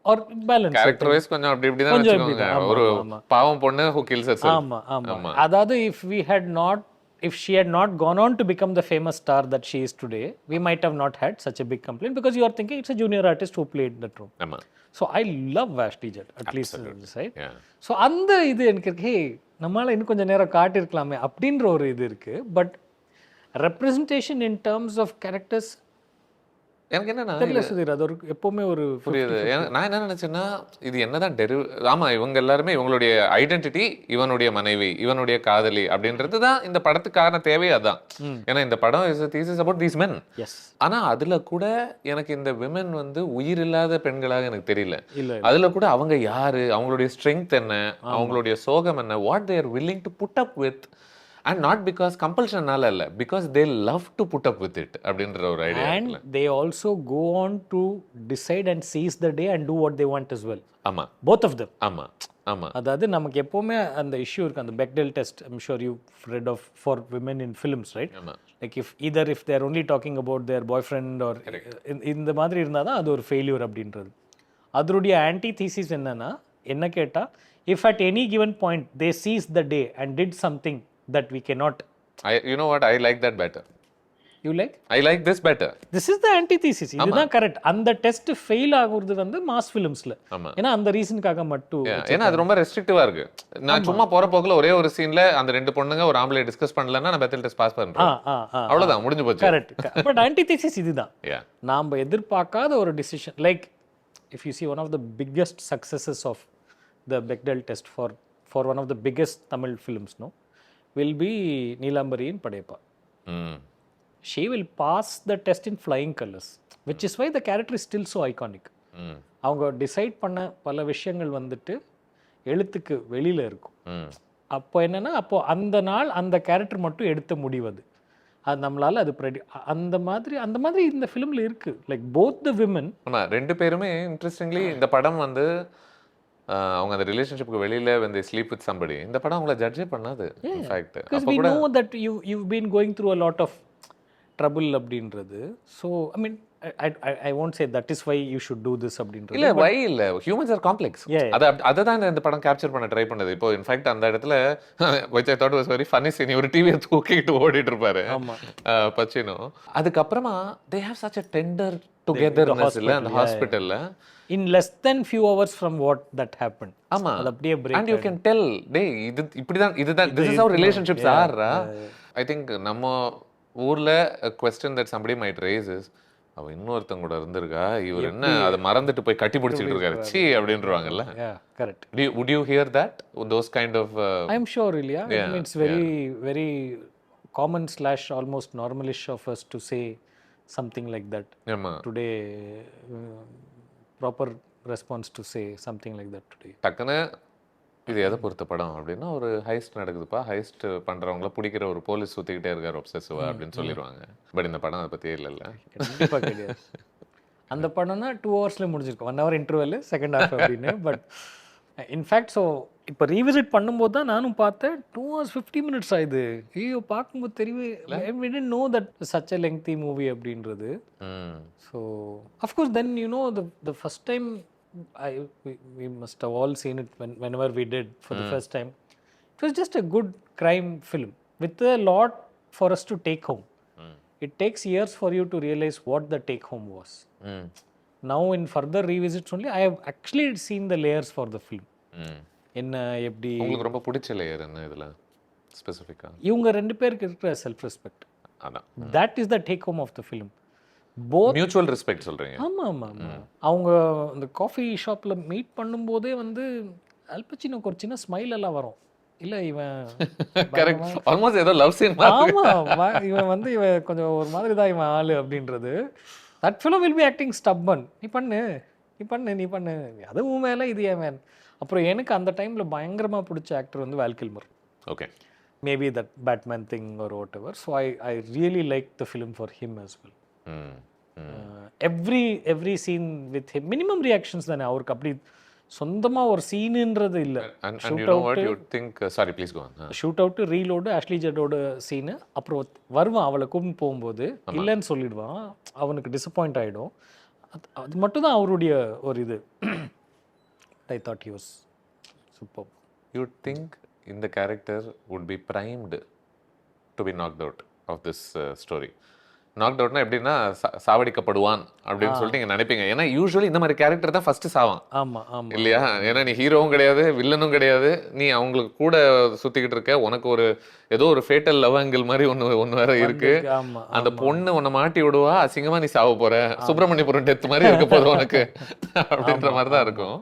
or balance. Character wise கொஞ்சம் அப்படி இப்படி தான் வெச்சுக்கோங்க. ஒரு பாவம் பொண்ணு who kills herself. ஆமா. அதாவது if she had not gone on to become the famous star that she is today, we might have not had such a big complaint, because you are thinking it's a junior artist who played that role. So I love Ashley Judd, at least this side. So அந்த இது எனக்கு இருக்கு, நம்மளால இன்னும் கொஞ்சம் நேரம் காட்டியிருக்கலாமே அப்படின்ற ஒரு இது இருக்கு. But representation in terms of characters எனக்கு என்னன்னா தெரியல சுதீர், அது ஒரு எப்பவுமே ஒரு புரியுது. நான் என்ன நினைச்சேன்னா, இது என்னதான் ஆமா இவங்க எல்லாருமே இவங்களுடைய ஐடென்டிட்டி, இவனுடைய மனைவி, இவனுடைய காதலி அப்படின்றது தான் இந்த படத்துக்கான தேவை. அதான் ஏன்னா இந்த படம் இஸ் தீசிஸ் அபவுட் தீஸ் மென். ஆனா அதுல கூட எனக்கு இந்த விமன் வந்து உயிர் இல்லாத பெண்களாக எனக்கு தெரியல. அதுல கூட அவங்க யாரு, அவங்களுடைய ஸ்ட்ரென்த் என்ன, அவங்களுடைய சோகம் என்ன, what they are willing to put up with, and not because கம்பல்ஷன்னால இல்லை, because they love to put up with it அப்படின்ற ஒரு idea. And they also go on to decide and seize the day and do what they want as well. ஆமா Both of them. ஆமா ஆமா அதாவது நமக்கு எப்போவுமே அந்த இஷ்யூ இருக்குது, அந்த Bechdel test. I'm sure you read of for women in films, right? ஆமா like if they're only talking about their boyfriend or இந்த மாதிரி இருந்தால் தான் அது ஒரு ஃபெயில்யூர் அப்படின்றது. அதனுடைய ஆன்டி தீசிஸ் என்னன்னா, என்ன கேட்டால், if at any given point they seize the day and did something that we cannot. you know what, I like that better. You like? I like this better. This is the antithesis. இதுதான் correct. அந்த test fail ஆகுறது வந்து mass ஃபிலிம்ஸ்ல. ஆமா. ஏன்னா அந்த ரீசனுக்காக மட்டும். ஏன்னா அது ரொம்ப ரெஸ்ட்ரிக்டிவா இருக்கு. நான் சும்மா போற போக்குல ஒரே ஒரு சீன்ல அந்த ரெண்டு பொண்ணுங்க ஒரு ஆம்பளை டிஸ்கஸ் பண்ணலன்னா நான் பெத்தல் டெஸ்ட் பாஸ் பண்றேன், அவ்வளவுதான், முடிஞ்சு போச்சு. கரெக்ட். பட் ஆன்டிதீசிஸ் இதுதான். நாம எதிர்பார்க்காத ஒரு decision. Like if you see one of the biggest successes of the Bechdel test for one of the biggest Tamil films, no, will be Neelambari in Padeppa. She will pass the test in flying colors, which is why the character is still so iconic. அவங்க decide பண்ண பல விஷயங்கள் வந்துட்டு எழுத்துக்கு வெளியில இருக்கும். அப்போ என்னன்னா, அப்போ அந்த நாள் அந்த கேரக்டர் மட்டும் எடுத்த முடிவது, அது நம்மளால அது அந்த மாதிரி இந்த ஃபிலிம்ல இருக்கு. Like both the women. ஆமா, ரெண்டு பேருமே இன்ட்ரெஸ்டிங்லி இந்த படம் வந்து அவங்க அந்த ரிலேஷன்ஷிப்க்கு வெளியில when they sleep with somebody, இந்த படம் அவங்கள ஜட்ஜே பண்ணாது. in fact because we know that you've been going through a lot of trouble அப்படின்றது. So I mean I won't say that is why you should do this அப்படின்றது. இல்ல, why இல்ல, humans are complex. அதான் இந்த படம் capture பண்ண try பண்ணது. இப்போ இன்ஃபேக்ட் அந்த இடத்துல which I thought was very funny scene, ஒரு டிவியை தூக்கிட்டு ஓடிட்டு இருப்பாரு பச்சினோ. அதுக்கப்புறமா they have such a tender togetherness இல்ல அந்த ஹாஸ்பிட்டல்ல. in less than few hours from what that happened. ஆமா, அது அப்படியே break. and you can tell டேய் இதுதான் this is how relationships are. I think நம்ம ஊர்ல a question that somebody might raise is, அவ இன்னொருத்தங்க கூட இருந்திருக்கா, இவர் என்ன அதை மறந்துட்டு போய் கட்டி பிடிச்சிட்டு இருக்காரு சி அப்படின்றவாங்கல்ல. Correct. would you hear that, those kind of I'm sure இல்லையா? It's very common / almost normalish of us to say something like that. Today proper response to say something like that today. டக்குன்னு இது எதை பொறுத்த படம் அப்படின்னா, ஒரு heist நடக்குதுப்பா, heist பண்றவங்கள பிடிக்கிற ஒரு போலீஸ் சுத்திக்கிட்டே இருக்காரு ஒப்சசிவா அப்படின்னு சொல்லிடுவாங்க. பட் இந்த படம் அதை பத்தியே இல்லைல்ல. கண்டிப்பா கிடையாது. அந்த படம்னா 2 hours முடிஞ்சிருக்கும், 1 hour இன்டர்வல், செகண்ட் ஹாஃப் அப்படின்னு. பட் இன்ஃபேக்ட் ஸோ இப்போ ரீவிசிட் பண்ணும்போது தான் நானும் பார்த்தேன், 2 hours 50 minutes ஆகுது. ஐயோ, பார்க்கும்போது தெரியவே we didn't know that such a lengthy movie அப்படின்றது. So of course then you know the first time we must have all seen it whenever we did for the first time. It was just a good crime film with a lot for us to take home. It takes years for you to realize what the take home was. Now in further revisits only I have actually seen the layers for the film. என்ன எப்படி உங்களுக்கு ரொம்ப பிடிச்ச layer என்ன இதுல ஸ்பெசிஃபிக்கா? இவங்க ரெண்டு பேருக்கு இருக்கிற செல்ஃப் ரெஸ்பெக்ட். அதான், that is the take home of the film. both mutual respect சொல்றீங்க. ஆமா ஆமா ஆமா. அவங்க அந்த காஃபி ஷாப்ல மீட் பண்ணும்போதே வந்து அல்பச்சினோக்கு ஒரு சின்ன ஸ்மைல் எல்லாம் வரும். இல்ல இவன் கரெக்ட், ஆல்மோஸ்ட் ஏதோ லவ் சீன் மாதிரி. ஆமா, இவன் வந்து இவன் கொஞ்சம் ஒரு மாதிரி தான் இவன் ஆளு அப்படின்றது. that fellow will be acting stubborn. நீ பண்ணு அதுவும் மேல இது ஏன் மேன். அப்புறம் எனக்கு அந்த டைம்ல பயங்கரமா பிடிச்ச ஆக்டர் வந்து Val Kilmer. Okay, maybe that Batman thing or whatever. So I really like the film for him as well. Every scene with him minimum reactions தானே அவருக்கு. அப்படி சொந்தமா ஒரு சீனுன்றது இல்ல. ஷூட் அவுட், ரீலோடு, ஆஷ்லி ஜட்டோட scene, அப்புறம் வருவான் அவளை கூப்பிட்டு போகும்போது இல்லைன்னு சொல்லிடுவான், அவனுக்கு டிசப்பாயிண்ட் ஆகிடும். அது மட்டும் தான் அவருடைய ஒரு இது. I thought he was superb. You think இந்த character would be primed to be knocked out of this story? knocked outனா எப்படின்னா சாவடிக்கப்படுவான் அப்படின்னு சொல்லிட்டு நீங்க நினைப்பீங்க. ஏன்னா யூஸ்வலி இந்த மாதிரி கேரக்டர் தான் ஃபர்ஸ்ட் சாவான். ஆமா ஆமா இல்லையா? ஏன்னா நீ ஹீரோவும் கிடையாது, வில்லனும் கிடையாது, நீ அவங்களுக்கு கூட சுத்திக்கிட்டு இருக்க, உனக்கு ஒரு ஏதோ ஒரு ஃபேட்டல் லவ் ஆங்கிள் மாதிரி ஒன்னு வேற இருக்கு. அந்த பொண்ணு உன்னை மாட்டி விடுவா, அசிங்கமா நீ சாவ போற, சுப்பிரமணியபுரம் டெத் மாதிரி இருக்க போது உனக்கு அப்படின்ற மாதிரி தான் இருக்கும்.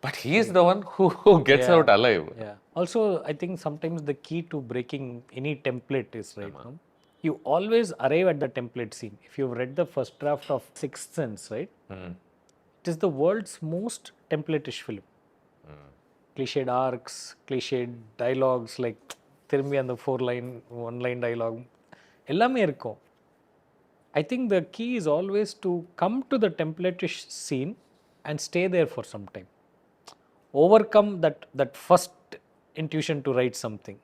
But he is the one who gets out alive. Yeah. Also, I think sometimes the key to breaking any template is right. No? You always arrive at the template scene. If you've read the first draft of Sixth Sense, right? It is the world's most template-ish film. Cliched arcs, cliched dialogues, like திரும்பி அந்த 1 line dialogue எல்லாமே இருக்கும். I think the key is always to come to the template-ish scene and stay there for some time. Overcome that first intuition to write something.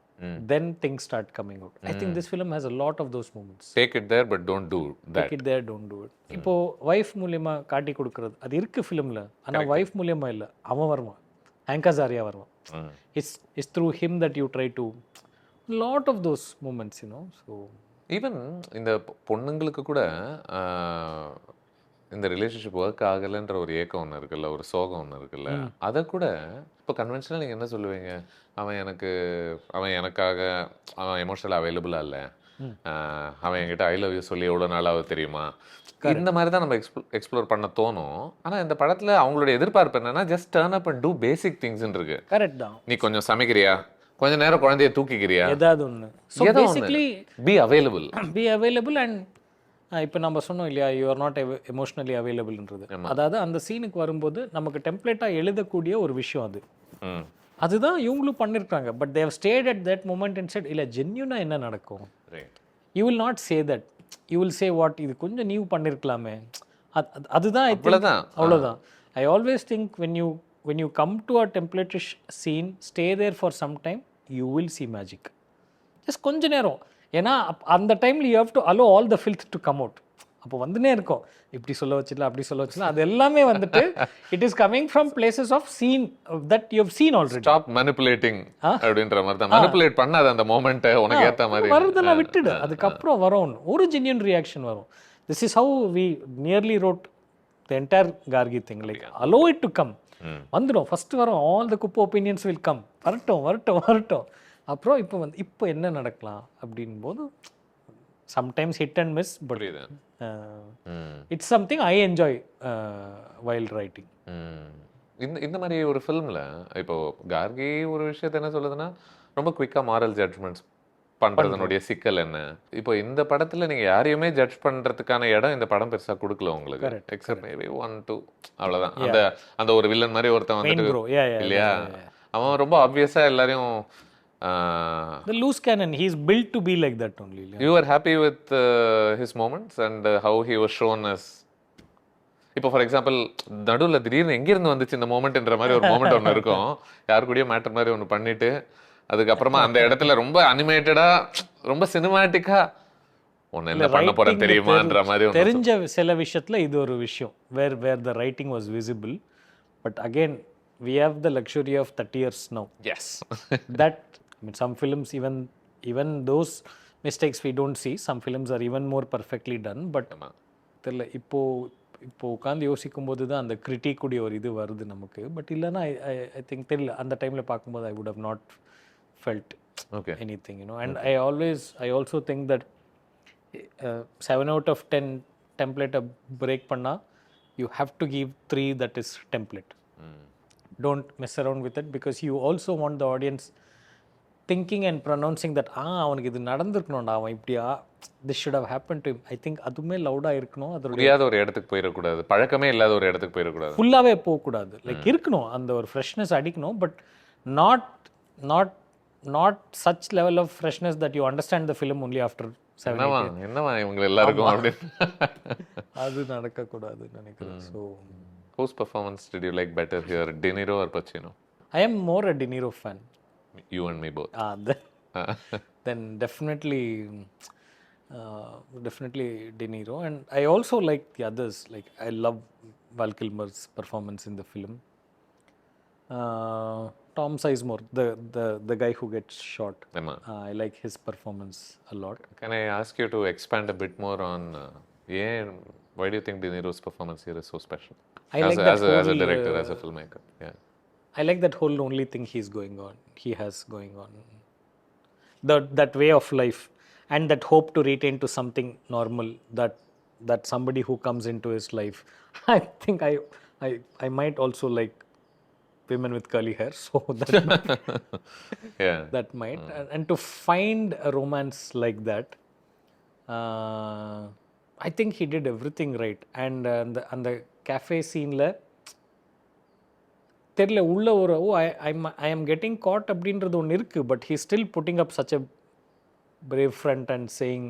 Then things start coming out. I think this film has a lot of those moments. Take it there, but don't do that. Take it there, don't do it. இப்போ wife மூலியமா காட்டி கொடுக்கறது அது இருக்கு ஃபிலிமில். ஆனால் wife மூலியமா இல்லை, அவன் வருவான், ஆங்கசாரியா வருவான். It's through him that you try to lot of those moments you know. So even இந்த பொண்ணுங்களுக்கு கூட இந்த ரிலேஷன்ஷிப் ஒர்க் ஆகலைன்ற ஒரு ஏக்கம் ஒன்று இருக்குல்ல, ஒரு சோகம் ஒன்று இருக்குல்ல, அதை கூட இப்போ கன்வென்ஷனல் நீங்கள் என்ன சொல்லுவீங்க, அவன் எனக்காக அவன் எமோஷனலாக அவைலபிளாக இல்லை, அவன் என்கிட்ட ஐ லவ் யூ சொல்லி எவ்வளோ நாளாவது தெரியுமா, இந்த மாதிரி தான் நம்ம எக்ஸ்ப்ளோர் பண்ண தோணும். ஆனால் இந்த படத்தில் அவங்களுடைய எதிர்பார்ப்பு என்னன்னா just turn up and do basic திங்ஸ்ன்னு இருக்கு. கரெக்ட் தான். நீ கொஞ்சம் சமைக்கிறியா, கொஞ்ச நேரம் குழந்தைய தூக்கிக்கிறியா, ஏதாவது ஒன்று. So basically be available and இப்போ நம்ம சொன்னோம் இல்லையா, யூ ஆர் நாட் எமோஷ்னலி அவைலபிள்ன்றது. அதாவது அந்த சீனுக்கு வரும்போது நமக்கு டெம்ப்ளேட்டாக எழுதக்கூடிய ஒரு விஷயம் அது. அதுதான் இவங்களும் பண்ணியிருக்காங்க. But they stayed at that moment and said இல்லை ஜென்யூனாக என்ன நடக்கும். You will not say that, you will say what இது கொஞ்சம் நியூ பண்ணியிருக்கலாமே. அதுதான் அவ்வளோதான். I always think when you come to a template-ish scene, stay there for some time, you will see magic. Just கொஞ்ச நேரம். ஏன்னா அந்த டைமில் you have to allow all the filth to come out. அப்போ வந்துனே இருக்கும், இப்படி சொல்ல வச்சுல அப்படி சொல்ல வச்சுல, அது எல்லாமே வந்துட்டு it is coming from places of seen that you have seen already. Stop manipulating அப்படின்ற மாதிரி தான். மேனிபுலேட் பண்ணாத அந்த மொமெண்ட்டை உனக்கு ஏற்ற மாதிரி வருதுன்னா விட்டுடு, அதுக்கப்புறம் வரும் ஒரு ஜென்யூன் ரியாக்ஷன் வரும். This is how we nearly wrote the entire கார்கி thing. Like allow it to come. வந்துடும், ஃபர்ஸ்ட் வரும், ஆல் த குப்பை ஒப்பீனியன்ஸ் வில் கம், வரட்டும். அப்புறம் இப்போ என்ன நடக்கலாம் அப்படின் போது sometimes hit and miss, but it's something I enjoy while writing. இந்த மாதிரி ஒரு ஃபிலிமில் இப்போ கார்கி ஒரு விஷயத்தை என்ன சொல்லுதுன்னா, ரொம்ப குயிக்காக மாரல் ஜட்ஜ்மெண்ட்ஸ் பண்ணுறதுனுடைய சிக்கல் என்ன. இப்போ இந்த படத்தில் நீங்கள் யாரையுமே ஜட்ஜ் பண்ணுறதுக்கான இடம் இந்த படம் பெருசாக கொடுக்கல உங்களுக்கு, எக்ஸப்ட் மேபி 1, 2 அவ்வளோதான். அந்த ஒரு வில்லன் மாதிரி ஒருத்தன் வந்துட்டு இல்லையா, அவன் ரொம்ப ஆப்வியஸாக எல்லாரையும் the loose cannon, he is built to be like that only. You were happy with his moments and how he was shown as. இப்போ ஃபார் எக்ஸாம்பிள் நடுவில் திடீர்னு எங்கேருந்து வந்துச்சு இந்த மூமெண்ட்ன்ற மாதிரி ஒரு மூமெண்ட் ஒன்று இருக்கும், யாரு கூடயோ மேட்டர் மாதிரி ஒன்று பண்ணிட்டு அதுக்கப்புறமா அந்த இடத்துல ரொம்ப அனிமேட்டடாக ரொம்ப சினிமாட்டிக்காக ஒன்று என்ன பண்ண போகிறேன் தெரியுமான்ற மாதிரி தெரிஞ்ச சில விஷயத்தில் இது ஒரு விஷயம் where the writing was visible. But again we have the luxury of 30 years now. Yes. That I mean, some films even those mistakes we don't see, some films are even more perfectly done. But தெரியல, இப்போ உட்காந்து யோசிக்கும் போது தான் அந்த critic உடைய ஒரு இது வருது நமக்கு. பட் இல்லைன்னா ஐ திங்க் தெரியல, அந்த டைமில் பார்க்கும்போது I would have not felt anything, you know. And I also think that 7 out of 10 template break பண்ணா you have to give 3 that is template. Don't mess around with it, because you also want the audience thinking and pronouncing that அவனுக்கு இது நடந்துருக்கணும்டா, அவன் இப்படியா, this should have happened to him. I think அதுமே லவுடாக இருக்கணும். அது புரியாத ஒரு இடத்துக்கு போயிடக்கூடாது, பழக்கமே இல்லாத ஒரு இடத்துக்கு போயிடக்கூடாது, ஃபுல்லாகவே போகக்கூடாது. லைக் இருக்கணும், அந்த ஒரு ஃப்ரெஷ்னஸ் அடிக்கணும். But not such level of freshness that you understand the film only after 7 years. என்னவா இவங்க எல்லாருக்கும் அப்படின்னு அது நடக்கக்கூடாதுன்னு நினைக்கிறேன். So whose performance did you like better here, De Niro or Pacino? I am more a De Niro fan. You and me both. Then definitely De Niro. And I also like the others. Like I love Val Kilmer's performance in the film. Tom Sizemore, the guy who gets shot. I like his performance a lot. Can I ask you to expand a bit more on why do you think De Niro's performance here is so special? As a director, as a filmmaker. Yeah. I like that whole only thing he has going on. That way of life and that hope to return to something normal, that somebody who comes into his life. I think I might also like women with curly hair, so that might. And to find a romance like that, I think he did everything right. And the cafe scene la தெரியல உள்ள ஒரு I am getting God அப்படின்றது ஒன்று இருக்குது. But he still pudding up such a brave front and saying,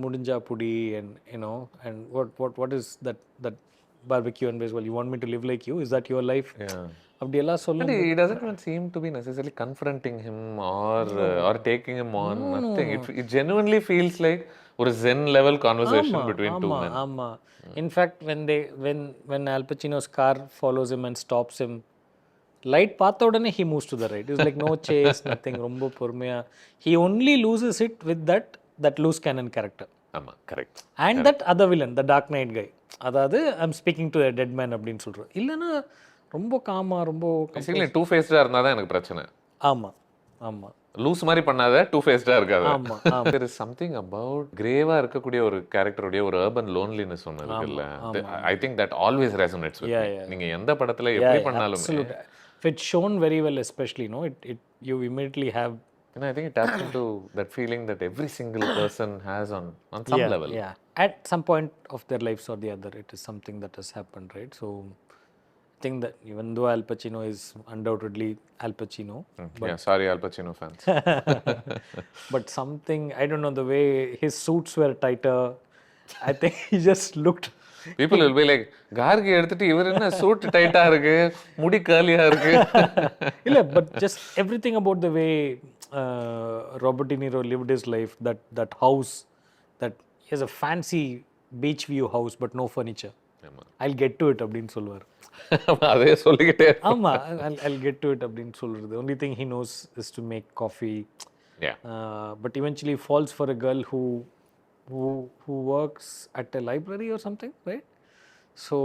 முடிஞ்சா புடி and what is that barbecue and baseball, you want me to live like you, is that your life? அப்படியெல்லாம் And சொல்லும். he doesn't even seem to be necessarily confronting him or taking him on. Nothing. It genuinely feels like ஒரு zen level conversation between two men. ஆமா. In fact, when Al Pacino's car follows him and stops him, light பார்த்த உடனே he moves to the right. It's like no chase, nothing. ரொம்ப பொறுமையா. He only loses it with that loose cannon character. ஆமா, correct. And that other villain, the Dark Knight guy. அதாவது I'm speaking to a dead man அப்படின்னு சொல்கிறோம். இல்லைன்னா ரொம்ப gamma ரொம்ப Basically two-faced இருந்தா தான் எனக்கு பிரச்சனை. ஆமா லூஸ் மாதிரி பண்ணாத two-faced இருக்காது. ஆமா There is something about கிரேவா இருக்கக்கூடிய ஒரு கேரக்டருடைய ஒரு urban loneliness ஒன்று இருக்குல்ல. I think that always resonates with me. நீங்க எந்த படத்துல எப்படி பண்ணாலும் if it's shown very well, especially you immediately have, and I think it taps into that feeling that every single person has on some level. At some point of their lives or the other, it is something that has happened, right? So I think that even though Al Pacino is undoubtedly Al Pacino, Sorry Al Pacino fans. But something, I don't know, the way his suits were tighter, I think he just looked. People will be like, Gargi எடுத்துட்டு இவர் என்ன suit டைட்டா இருக்கு, முடி கர்லியா இருக்கு. இல்ல, but just everything about the way Robert De Niro lived his life, that house, that he has a fancy beach view house but no furniture. I'll get to it அப்படின்னு சொல்லுவார். அதே சொல்லிக்கிட்டே. ஆமா, I'll get to it அப்படின்னு சொல்றது. The only thing he knows is to make coffee. But eventually falls for a girl who works at a library or something, right? So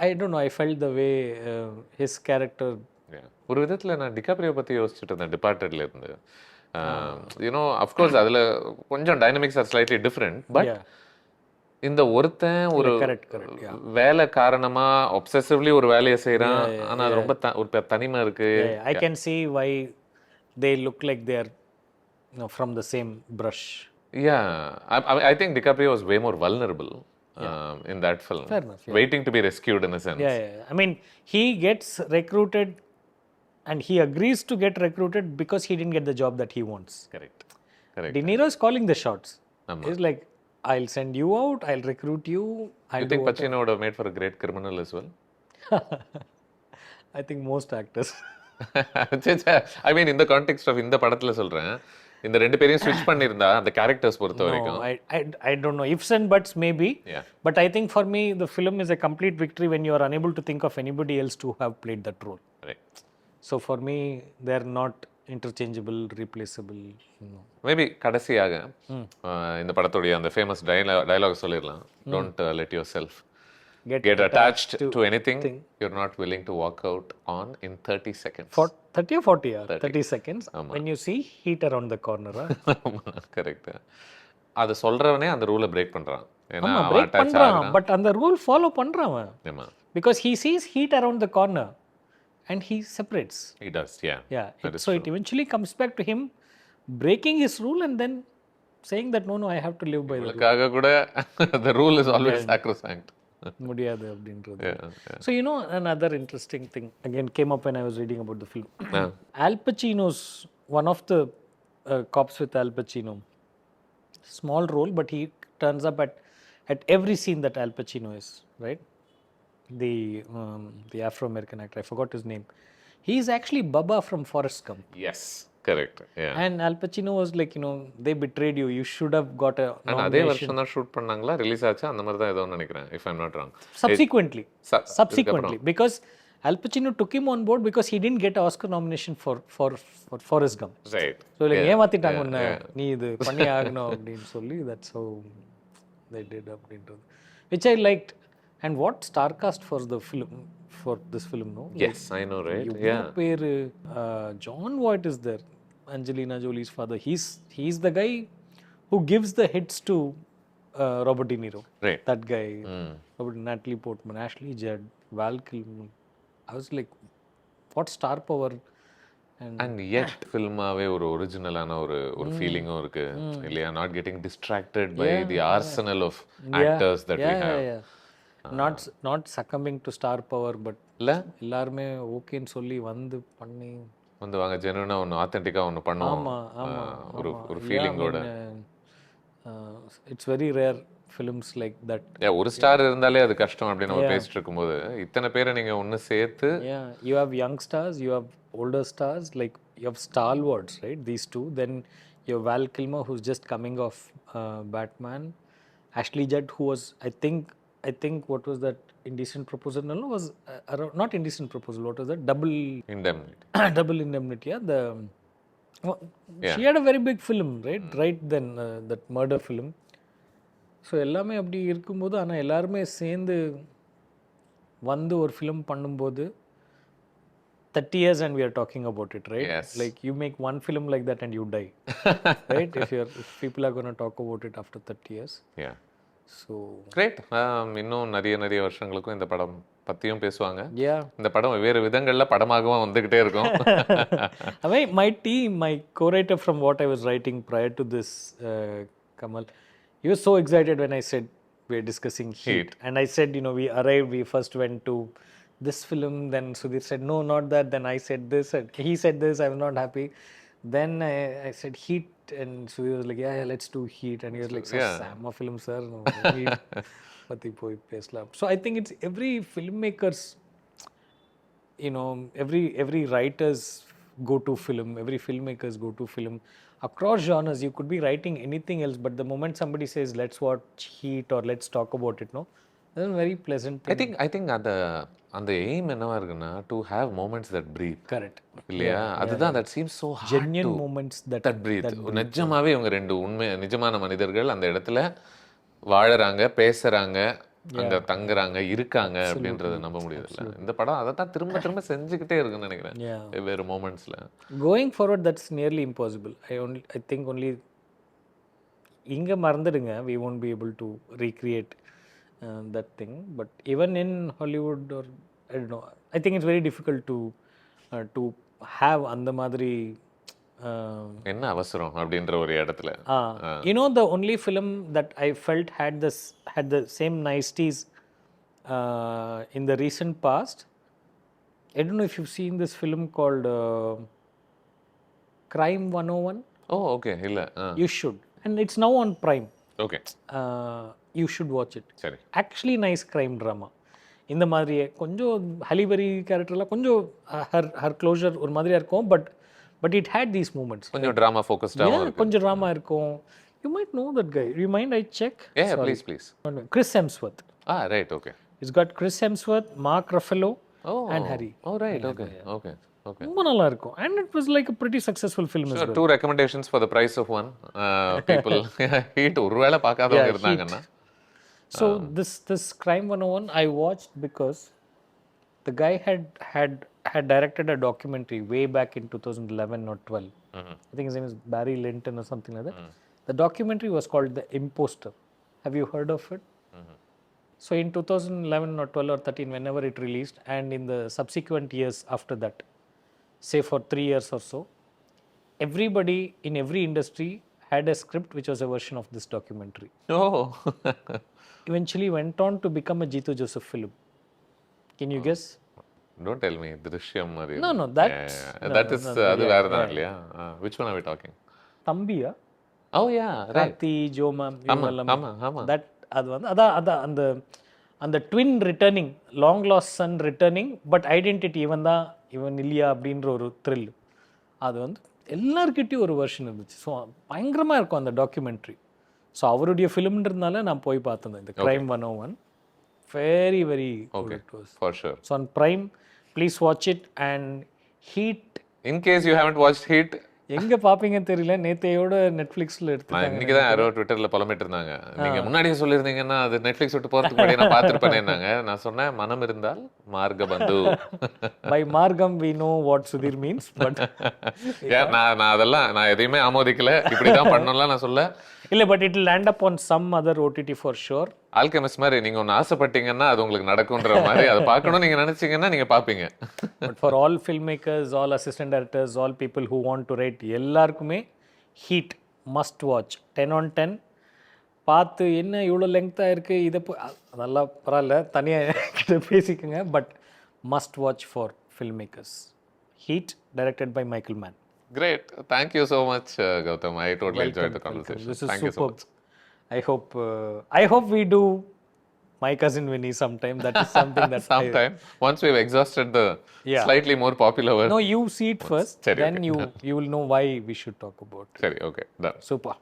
I don't know, I felt the way his character. ஒரு விதத்துல நான் DiCaprio பத்தி யோசிச்சுட்டு இருந்தேன் டிபார்ட்டட்ல இருந்து. of course அதுல கொஞ்சம் dynamics are slightly different, but இந்த ஒருத்தன் ஒரு வேலை காரணமா obsessively ஒரு வேலையை செய்யறான், ஆனா அது ரொம்ப ஒரு தனிமை இருக்கு. I can see why they look like they are from the same brush. I think DiCaprio was way more vulnerable in that film. Fair enough, waiting to be rescued in a sense. I mean, he gets recruited and he agrees to get recruited because he didn't get the job that he wants. Correct. De Niro is calling the shots. He's like, I'll send you out, I'll recruit you. You think Pacino would have made for a great criminal as well? I think most actors. I mean, in the context of இந்த படத்துல சொல்றேன், இந்த ரெண்டு பேரையும் ஸ்விட்ச் பண்ணிருந்தா அந்த characters பொறுத்த வரைக்கும் I don't know, ifs and buts maybe. But I think for me the film is a complete victory when you are unable to think of anybody else to have played that role. Right. So for me they are not interchangeable, replaceable. Maybe கடைசியாக இந்த படத்துடைய அந்த famous dialogue சொல்லிடலாம். Don't let yourself get attached to anything you're not willing to walk out on in 30 seconds. For 30 or 40 or 30 seconds when you see heat around the corner. Correct. அது சொல்றவனே அந்த ரூலை break பண்றான். ஏன்னா break பண்றான், but அந்த rule follow பண்றான் அவன். Because he sees heat around the corner and he separates. He does, so it eventually comes back to him breaking his rule and then saying that no, I have to live by the rule. கூட the rule is always sacrosanct. முடியாது அப்படின்றது. So another interesting thing again came up when I was reading about the film. Al Pacino's one of the cops with Al Pacino, small role but he turns up at every scene that Al Pacino is, right? The Afro-American actor, I forgot his name. He is actually Bubba from Forrest Gump. Yes, correct. And Al Pacino was like, they betrayed you, you should have got a nomination. அதே வருஷம் தான் shoot பண்ணாங்களா, release ஆச்சு அந்த மாதிரி தான் ஏதோ நினைக்கிறேன், if I'm not wrong. Subsequently because Al Pacino took him on board because he didn't get an Oscar nomination for Forrest Gump. Right. So like ஏமாத்திட்டாங்க உன்னை, நீ இது பண்ணி ஆகணும் அப்படின்னு சொல்லி, that's how they did அப்படின்றது, which I liked. And what star cast for this film, no? Yes, I know, right? பேரு John Voight is there, Angelina Jolie's father. He's the guy who gives the hits to Robert De Niro. Right. That guy. Natalie Portman, Ashley Judd, Val Kilmer. I was like, what star power. And yet filmaவே ஒரு ஒரிஜினலான ஒரு ஃபீலிங்கும் இருக்கு இல்லையா? Not getting distracted by the arsenal of actors that we have. Not succumbing to star power, but இல்லை எல்லாருமே ஓகேன்னு சொல்லி வந்து பண்ணி வந்து வாங்க ஜெனுவனாக ஒன்று ஆத்தென்டிக்காக ஒன்று பண்ணுவோம். ஒரு ஃபீலிங்கோட. It's very rare films like that. ஒரு ஸ்டார் இருந்தாலே அது கஷ்டம் அப்படின்னு நம்ம பேசிட்டு இருக்கும்போது இத்தனை பேரை நீங்கள் ஒன்று சேர்த்து. You have young stars, you have older stars, like you have stalwarts, right? These two. Then you have Val Kilmer, who's just coming off Batman. Ashley Judd, who was, I think what was that Indecent Proposal? No, was not Indecent Proposal. What was that? Double Indemnity. Double Indemnity. Yeah, she had a very big film, right? Right then, that murder film. So எல்லாமே அப்படி இருக்கும்போது, ஆனால் எல்லாருமே சேர்ந்து வந்து ஒரு film பண்ணும்போது 30 years and we are talking about it, right? Yes. Like you make one film like that and you die, right? If people are going to talk about it after 30 years. Yeah. So great. இன்னும் நிறைய வருஷங்களுக்கும் இந்த படம் பற்றியும் பேசுவாங்க. Yeah. இந்த படம் வேறு விதங்களில் படமாகவும் வந்துக்கிட்டே இருக்கும். I mean, my team, my co-writer from what I was writing prior to this, Kamal, he was so excited when I said we're discussing Heat. And I said, we arrived, we first went to this film, then Sudhir said, no, not that, then I said this, and he said this, I was not happy. Then I said Heat, and Sudhir was like, yeah, let's do Heat, and he was like, Sama film, sir, no, Heat, pati poi pesla. So I think it's every filmmaker's, every writer's go-to film, every filmmaker's go-to film. Across genres, you could be writing anything else, but the moment somebody says, let's watch Heat or let's talk about it, that's a very pleasant thing. I think அந்த aim என்னவா இருக்குன்னா to have moments that breathe. Correct இல்லையா? அதுதான் that seems so hard. Genuine moments that breathe. நிஜமாவே இவங்க ரெண்டு நிஜமான மனிதர்கள் அந்த இடத்துல வாழறாங்க, பேசுறாங்க, அங்க தங்குறாங்க, இருக்காங்க அப்படின்றத நம்ப முடியுதுல்ல. இந்த படம் அதை தான் திரும்ப திரும்ப செஞ்சுக்கிட்டே இருக்குன்னு நினைக்கிறேன் வெவ்வேறு மோமெண்ட்ஸ்ல. Going forward that's nearly impossible. I think only இங்க மறந்துடுங்க, we won't be able to recreate that thing, but even in Hollywood or I don't know, I think it's very difficult to have அந்த மாதிரி என்ன அவசரம் அப்படின்ற ஒரு இடத்துல. The only film that I felt had the same niceties in the recent past, I don't know if you've seen this film called Crime 101. Oh, okay. இல்ல. You should, and it's now on Prime. Okay. You should watch it. சரி. Actually nice crime drama. இந்த மாதிரியே கொஞ்சம் ஹலிபரி கேரக்டர்லாம் கொஞ்சம் her closure ஒரு மாதிரியா இருக்கும், but it had these moments. கொஞ்சம் drama focused ஆகும். கொஞ்சம் drama இருக்கும். You might know that guy. You mind I check? Yeah, please. Chris Hemsworth. Right, okay. It's got Chris Hemsworth, Mark Ruffalo and Harry. Oh, right, okay. ரொம்ப நல்லா இருக்கும், and it was like a pretty successful film as well. Two recommendations for the price of one. People Heat ஒருவேளை பார்க்காதவங்க இருந்தாங்கன்னா. So this Crime 101 I watched because the guy had directed a documentary way back in 2011 or 12. I think his name is Barry Linton or something like that. The documentary was called The Imposter. Have you heard of it? So in 2011 or 12 or 13, whenever it released, and in the subsequent years after that, say for 3 years or so, everybody in every industry had a script which was a version of this documentary. Oh. Eventually went on to become a Jeetu Joseph film. Can you guess? Don't tell me Drishyam மாதிரி. No, that's that is அது வேற தான் இல்லையா? Which one are we talking? தம்பியா? Oh yeah, right. Karthi Joma ஆமா. that அது வந்து அதான் அந்த twin returning, long lost son returning, but identity இவன் இல்லையா அப்படின்ற ஒரு த்ரில். அது வந்து எல்லார்கிட்டையும் ஒரு வெர்ஷன் இருந்துச்சு. ஸோ பயங்கரமாக இருக்கும் அந்த டாக்குமெண்ட்ரி. ஸோ அவருடைய ஃபிலிம்ன்றதுனால நான் போய் பார்த்தேன் இந்த Crime 101. Very, very good it was. For sure. So on Prime, please watch it. And Heat. In case you haven't watched Heat, எங்க பாப்பீங்கன்னு தெரியல, நேத்தையோட நெட்ஃப்ளிக்ஸ்ல எடுத்துட்டாங்க. இன்னைக்கு தான் யாரோ ட்விட்டர்ல புலம்பிட்டு இருந்தாங்க, நீங்க முன்னாடியே சொல்லியிருந்தீங்கன்னா அது நெட்ஃப்ளிக்ஸ் விட்டு போறதுக்கு முன்னாடி நான் பார்த்திருப்பேன்னாங்க. நான் சொன்னேன் மனம் இருந்தால் மார்க பந்து. By margam we know what Sudhir means, but நான் அதெல்லாம் நான் எதையுமே ஆமோதிக்கல, இப்படிதான் பண்ணணும்லாம் நான் சொல்ல இல்ல. But it will land up on some other OTT for sure. Alchemist மாதிரி நீங்க ஒன்று ஆசைப்பட்டீங்கன்னா அது உங்களுக்கு நடக்கும்ன்ற மாதிரி அதை பார்க்கணும் நீங்க நினைச்சீங்கன்னா நீங்க பாப்பீங்க. But for all filmmakers, all assistant directors, all people who want to write, எல்லாருக்குமே Heat must watch. 10 on 10. பார்த்து என்ன இவ்வளோ லெங்க்த்தாக இருக்குது இதை அதெல்லாம் பரவாயில்ல தனியாக கிட்ட பேசிக்கோங்க. But must watch for filmmakers. Heat directed by Michael Mann. Great. Thank you so much, Gautham. I totally enjoyed the conversation. This is Thank you so superb. much. I hope we do My Cousin Vinny sometime. That is something that Sometime. Once we've exhausted the Yeah. slightly more popular one. No, you see it first. Sorry, Then okay. you will know why we should talk about it. Sorry, okay. Done. Super.